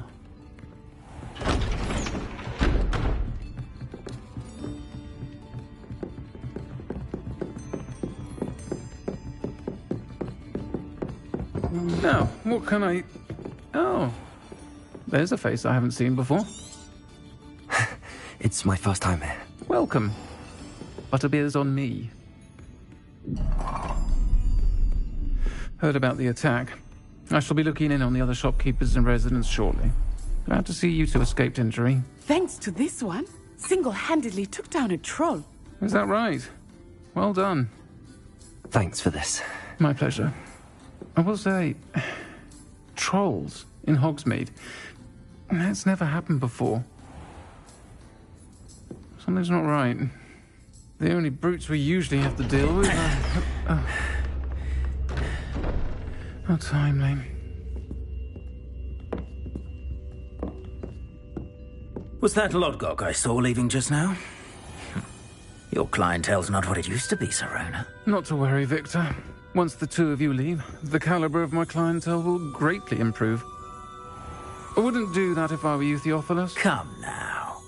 Now, what can I... Oh, there's a face I haven't seen before. It's my first time here. Welcome. Butterbeer's on me. Heard about the attack. I shall be looking in on the other shopkeepers and residents shortly. Glad to see you two escaped injury. Thanks to this one, single-handedly took down a troll. Is that right? Well done. Thanks for this. My pleasure. I will say, trolls in Hogsmeade. That's never happened before. Something's not right. The only brutes we usually have to deal with are... How timely. Was that Lodgok I saw leaving just now? Your clientele's not what it used to be, Serona. Not to worry, Victor. Once the two of you leave, the caliber of my clientele will greatly improve. I wouldn't do that if I were you, Theophilus. Come now.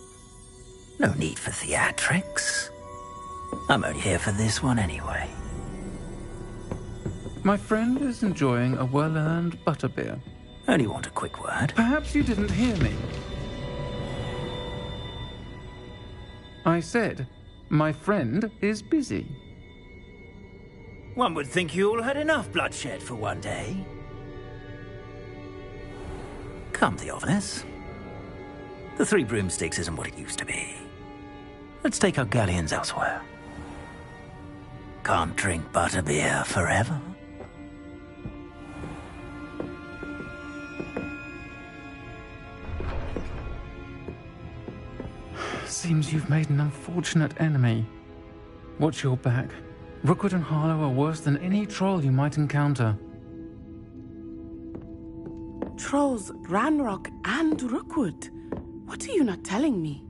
No need for theatrics. I'm only here for this one anyway. My friend is enjoying a well-earned butterbeer. Only want a quick word. Perhaps you didn't hear me. I said, my friend is busy. One would think you all had enough bloodshed for one day. Come, Theophilus. The Three Broomsticks isn't what it used to be. Let's take our galleons elsewhere. Can't drink butterbeer forever. Seems you've made an unfortunate enemy. Watch your back. Rookwood and Harlow are worse than any troll you might encounter. Trolls, Ranrock, and Rookwood. What are you not telling me?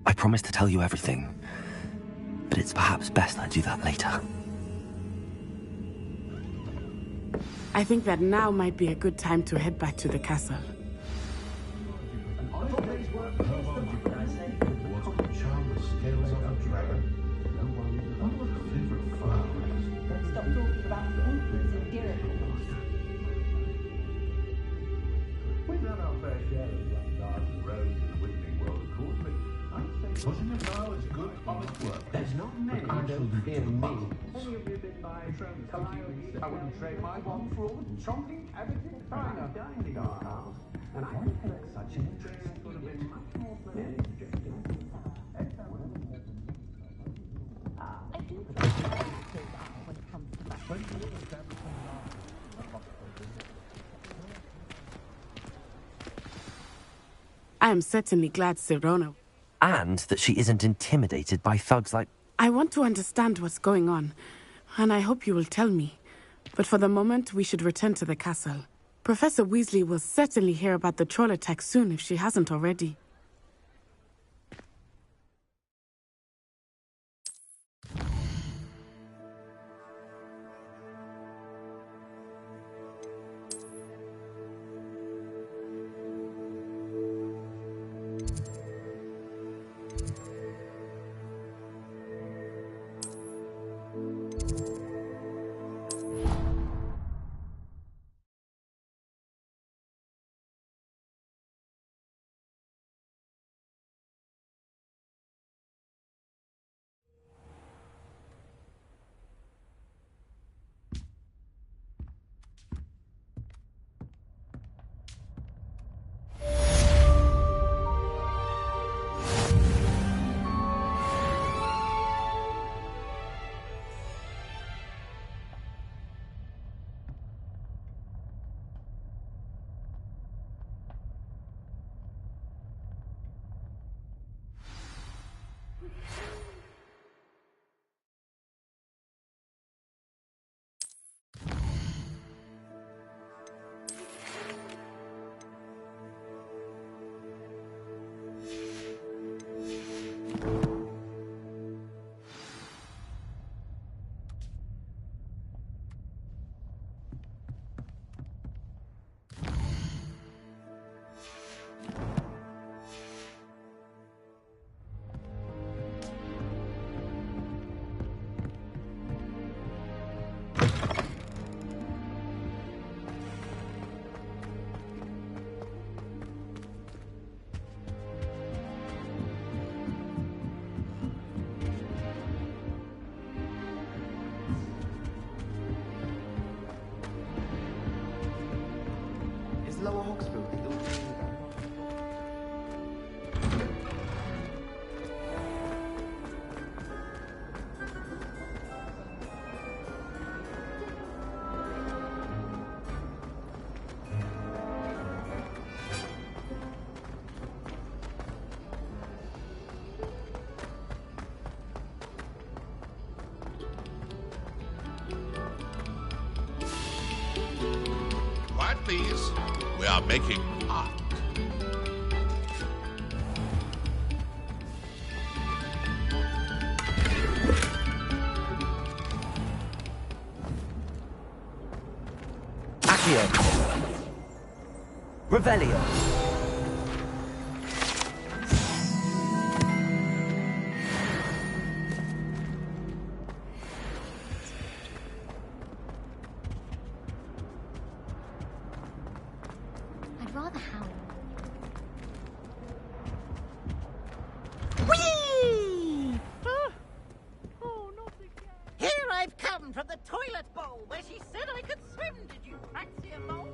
I promised to tell you everything, but it's perhaps best I do that later. I think that now might be a good time to head back to the castle. There's not many I don't fear me. Any of you been by Calliope? I wouldn't trade my one for all the chonking cabbages. Fine, I'm dining in our house. and I hadn't had such an interest. Would have been much more I am certainly glad Sirona. And that she isn't intimidated by thugs like... I want to understand what's going on, and I hope you will tell me. But for the moment, we should return to the castle. Professor Weasley will certainly hear about the troll attack soon if she hasn't already. Lower Hogsfield. Quiet, please. We are making art. Accio. Revelio. I'd rather howl. Whee! Here I've come from the toilet bowl where she said I could swim. Did you fancy a bowl?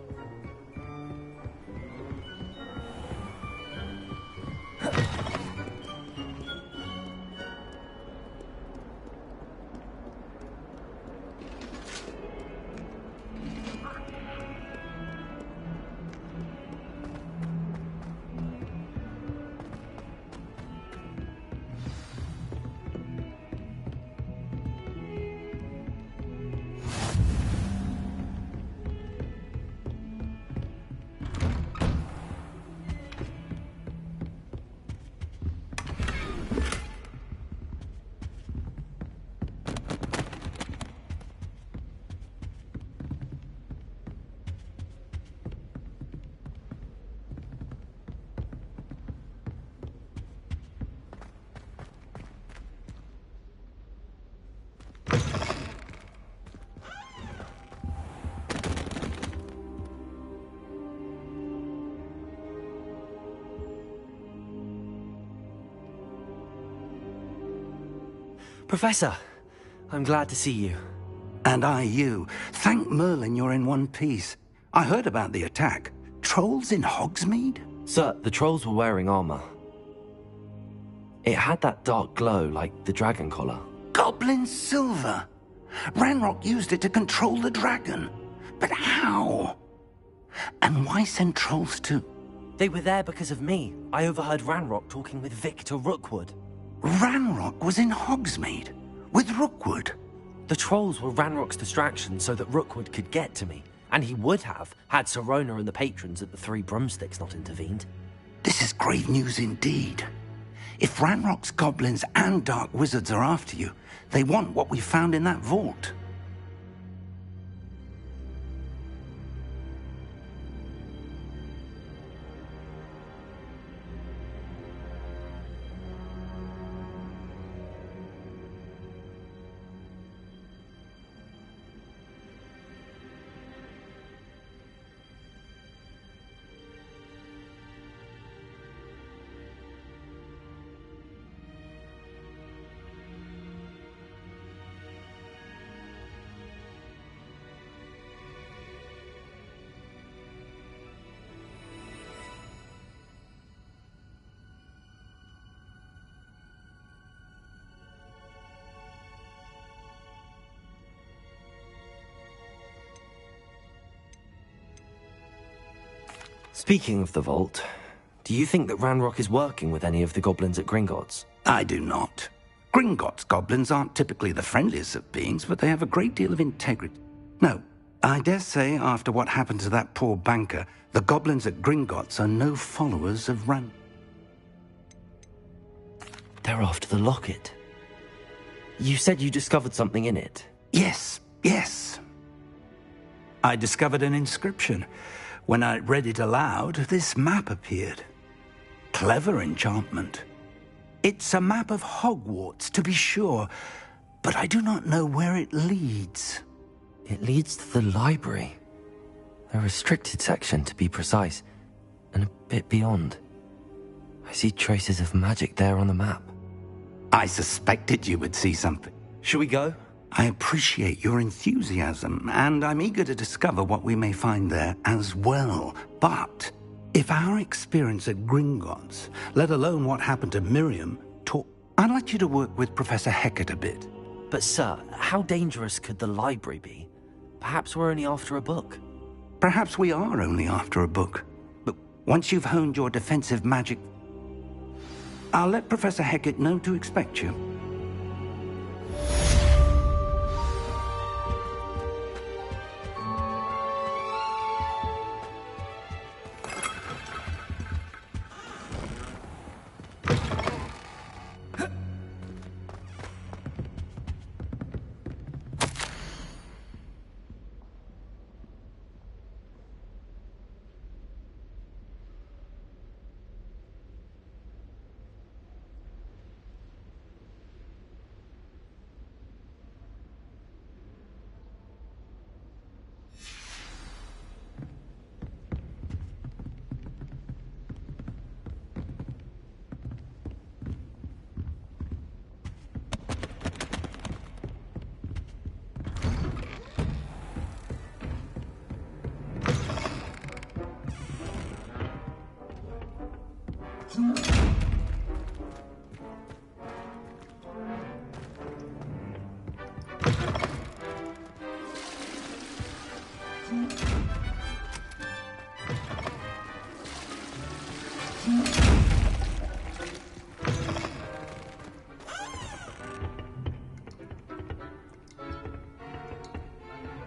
Professor, I'm glad to see you. And I you. Thank Merlin you're in one piece. I heard about the attack. trolls in Hogsmeade? Sir, the trolls were wearing armor. It had that dark glow like the dragon collar. Goblin silver! Ranrock used it to control the dragon. But how? And why send trolls to... They were there because of me. I overheard Ranrock talking with Victor Rookwood. Ranrock was in Hogsmeade? With Rookwood? The trolls were Ranrock's distraction so that Rookwood could get to me. And he would have, had Sirona and the patrons at the Three Broomsticks not intervened. This is grave news indeed. If Ranrock's goblins and dark wizards are after you, they want what we found in that vault. Speaking of the vault, do you think that Ranrock is working with any of the goblins at Gringotts? I do not. Gringotts goblins aren't typically the friendliest of beings, but they have a great deal of integrity. No, I dare say after what happened to that poor banker, the goblins at Gringotts are no followers of Ran... They're after the locket. You said you discovered something in it. Yes. I discovered an inscription. When I read it aloud, this map appeared. Clever enchantment. It's a map of Hogwarts, to be sure, but I do not know where it leads. It leads to the library. A restricted section, to be precise, and a bit beyond. I see traces of magic there on the map. I suspected you would see something. Shall we go? I appreciate your enthusiasm, and I'm eager to discover what we may find there as well. But if our experience at Gringotts, let alone what happened to Miriam, I'd like you to work with Professor Hecat a bit. But sir, how dangerous could the library be? Perhaps we're only after a book. Perhaps we are only after a book. But once you've honed your defensive magic, I'll let Professor Hecat know to expect you.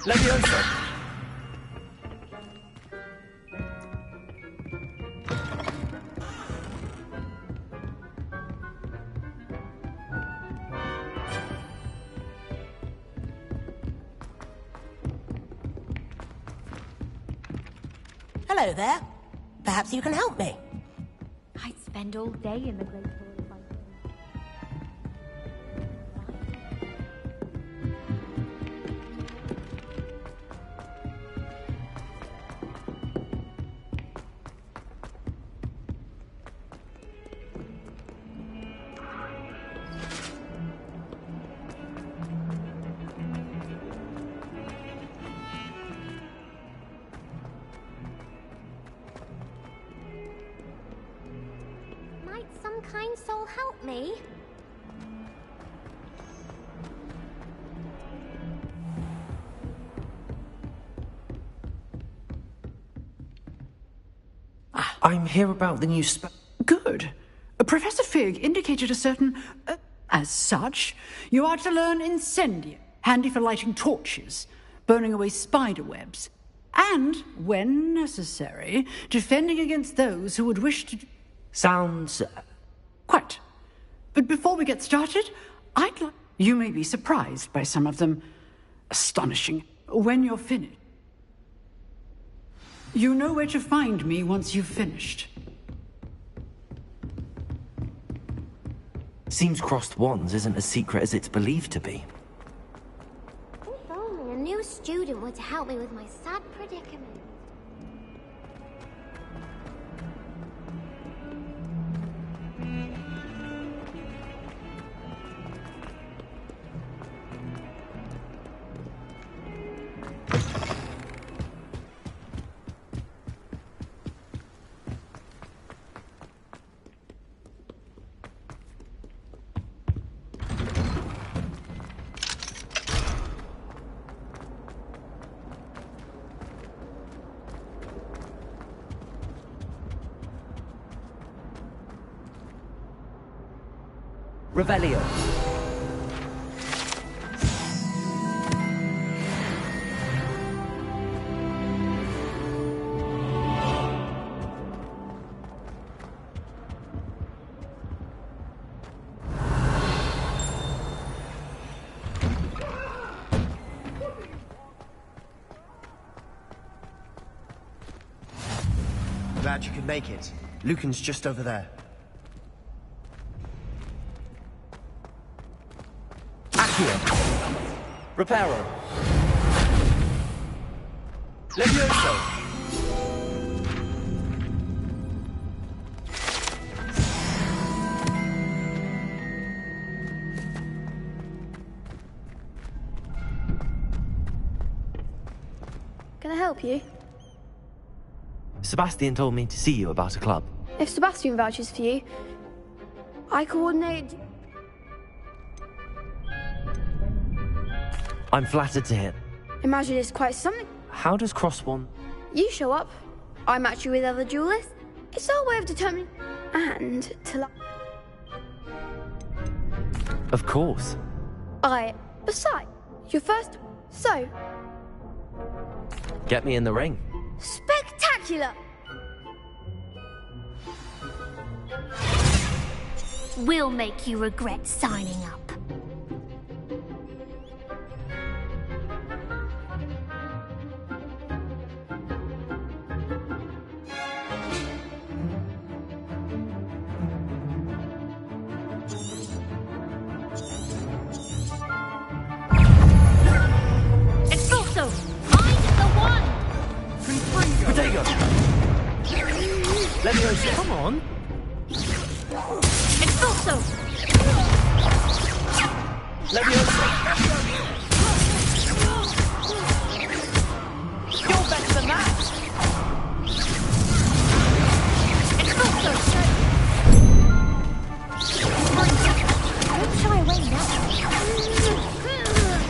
Leviosa! Hello there. Perhaps you can help me. I'd spend all day in the Great Hall if I could. kind soul help me? I'm here about the new Good. Professor Fig indicated a certain... as such, you are to learn incendium, handy for lighting torches, burning away spider webs, and, when necessary, defending against those who would wish to... Sounds... Quite. But before we get started, I'd like... You may be surprised by some of them. Astonishing. When you're finished. You know where to find me once you've finished. Seems crossed wands isn't as secret as it's believed to be. If only a new student were to help me with my sad predicament. Revelio. Glad you could make it. Lucan's just over there. Reparo. Levioso. Can I help you? Sebastian told me to see you about a club. If Sebastian vouches for you, I coordinate... I'm flattered to hear. Imagine it's quite something. How does crosswand... You show up, I match you with other duelists. It's our way of determining... And to... Of course. Besides, you're first... So... Get me in the ring. Spectacular! We'll make you regret signing up. Come on. Expulso! Levioso. You're better than that! Expulso! Don't shy away now.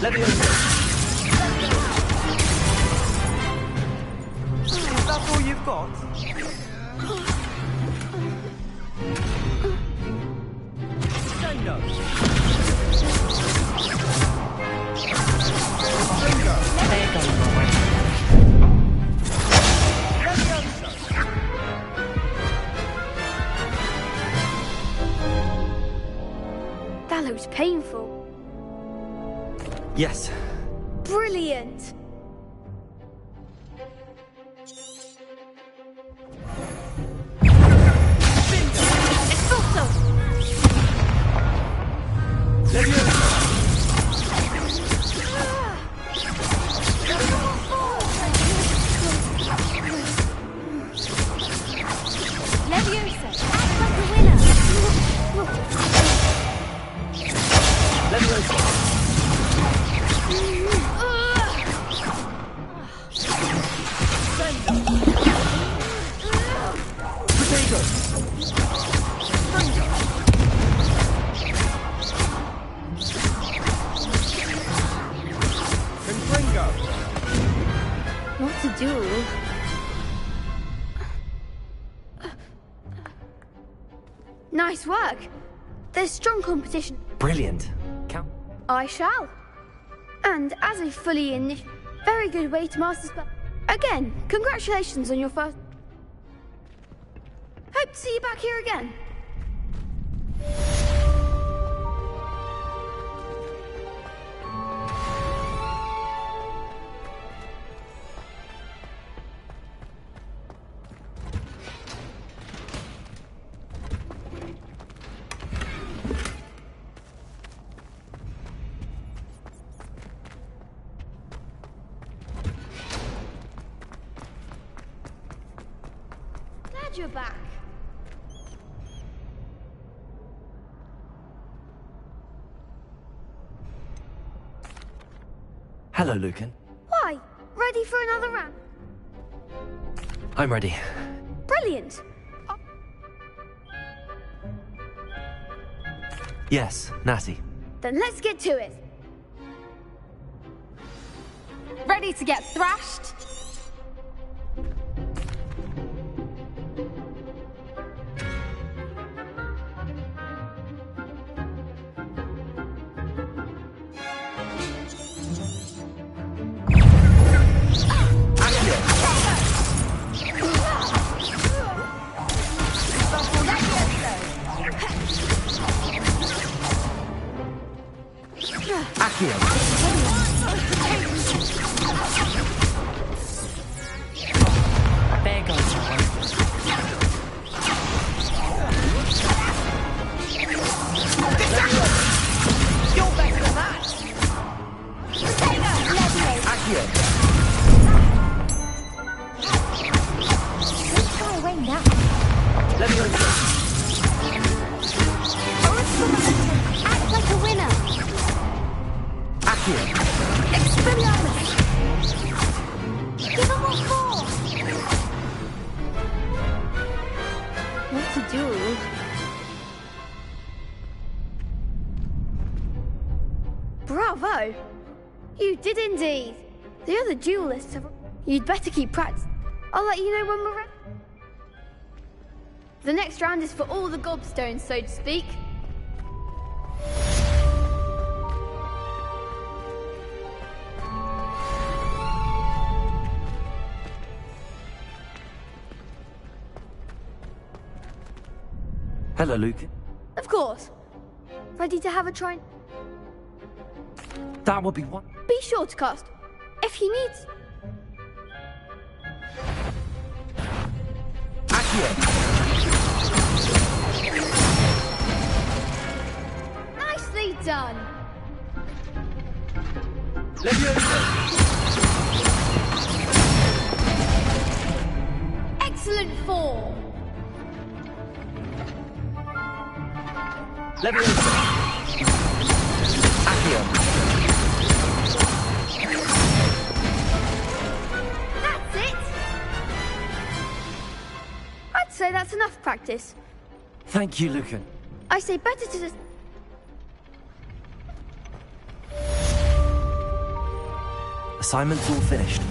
Levioso. Is that all you've got? No. That looks painful. Yes. Brilliant! Nice work. There's strong competition. Brilliant. I shall. And as a fully very good way to master spell. Again, congratulations on your first. Hope to see you back here again. Glad you're back. Hello, Lucan. Why? Ready for another round? I'm ready. Brilliant. Yes, Natty. Then let's get to it. Ready to get thrashed? There goes one. You're better than that! Which guy went now? Let me go. Act like a winner. Accio. Expelliarmus. Give him what for. What to do? Bravo! You did indeed. The other duelists have... You'd better keep practice. I'll let you know when we're ready. The next round is for all the gobstones, so to speak. Hello, Lucan. Of course. Ready to have a try? That would be one. Be sure to cast. If he needs... Nicely done. Excellent form. That's it. I'd say that's enough practice. Thank you, Lucan. I say better to just... Assignment's all finished.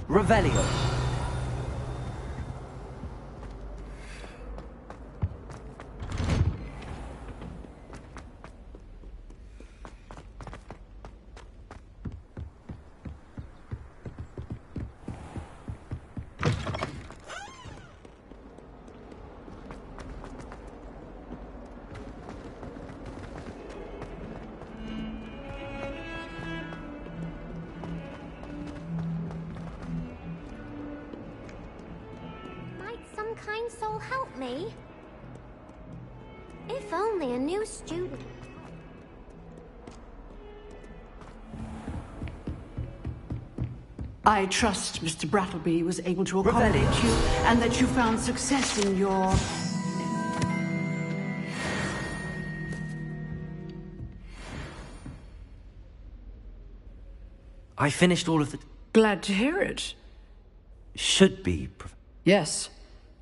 Revelio. Some kind soul help me? If only a new student. I trust Mr. Brattleby was able to accommodate you and that you found success in your... I finished all of the... Glad to hear it. Should be... Yes.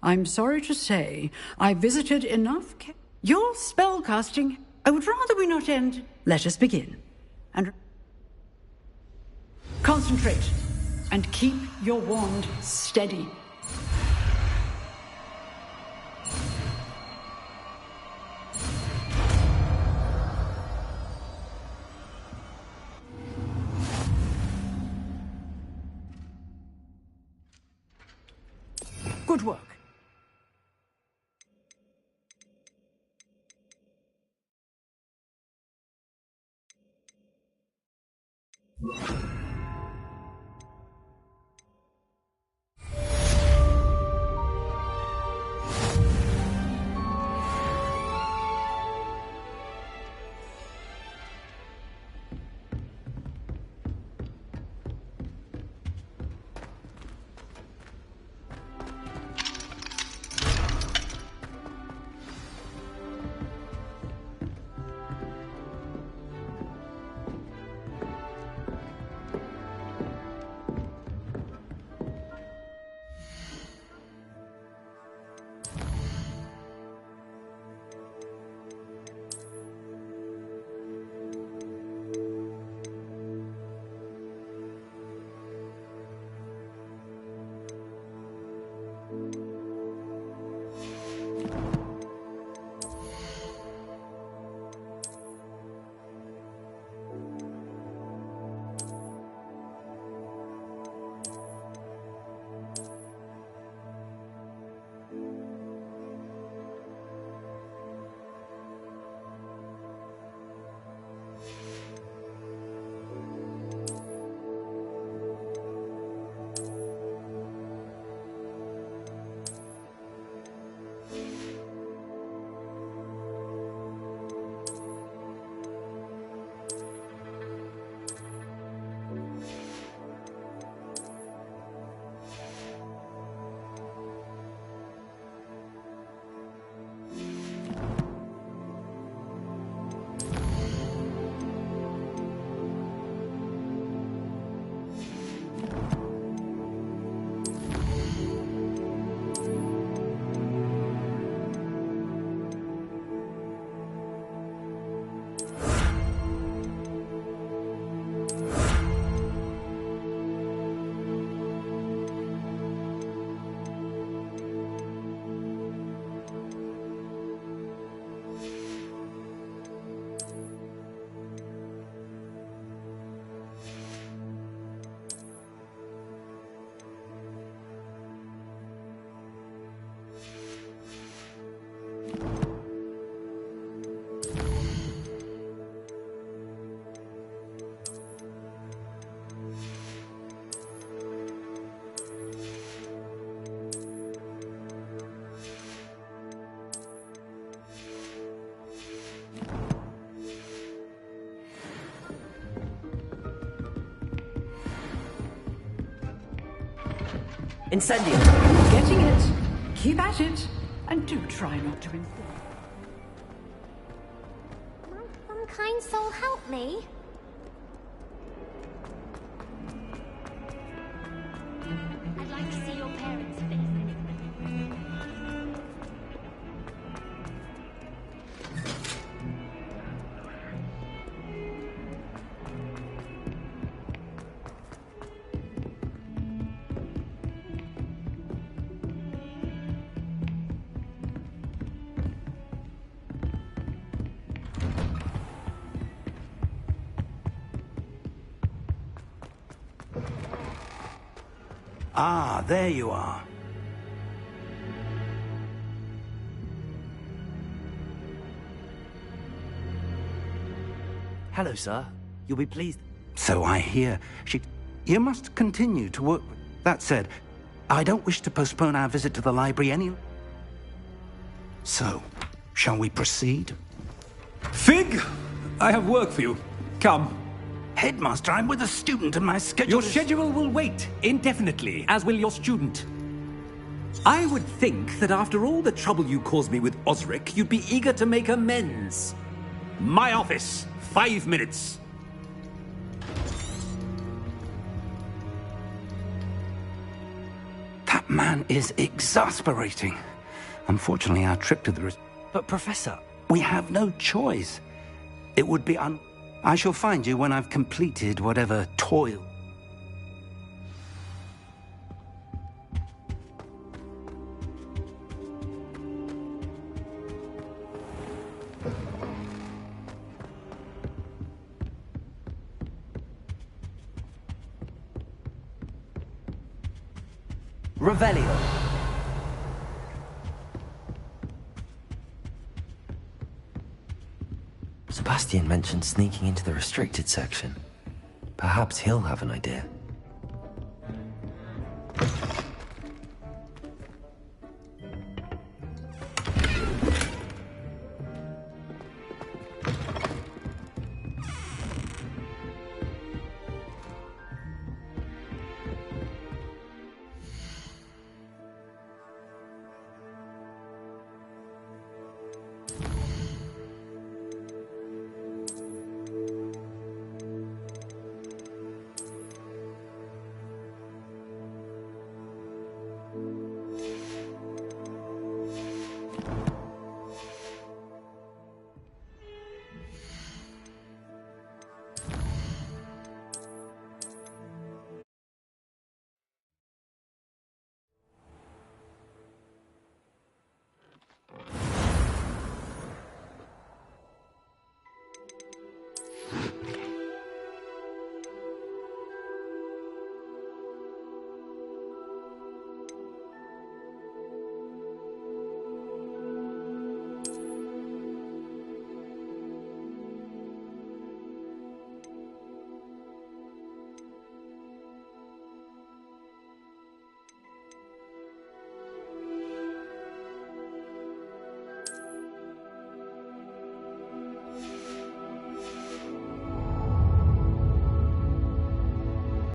I'm sorry to say, I visited enough Your spellcasting. I would rather we not end. Let us begin. And concentrate. And keep your wand steady. Good work. Incendio. Getting it. Keep at it. And do try not to inform. Might some kind soul help me? I'd like to see your parents' face. Ah, there you are. Hello, sir. You'll be pleased. So I hear. You must continue to work. That said, I don't wish to postpone our visit to the library any. So, shall we proceed? Fig, I have work for you. Come. Headmaster, I'm with a student and my schedule Your schedule will wait indefinitely, as will your student. I would think that after all the trouble you caused me with Osric, you'd be eager to make amends. My office, 5 minutes. That man is exasperating. Unfortunately, our trip to the... But, Professor... We have no choice. It would be I shall find you when I've completed whatever toil. Revelio. Sebastian mentioned sneaking into the restricted section. Perhaps he'll have an idea.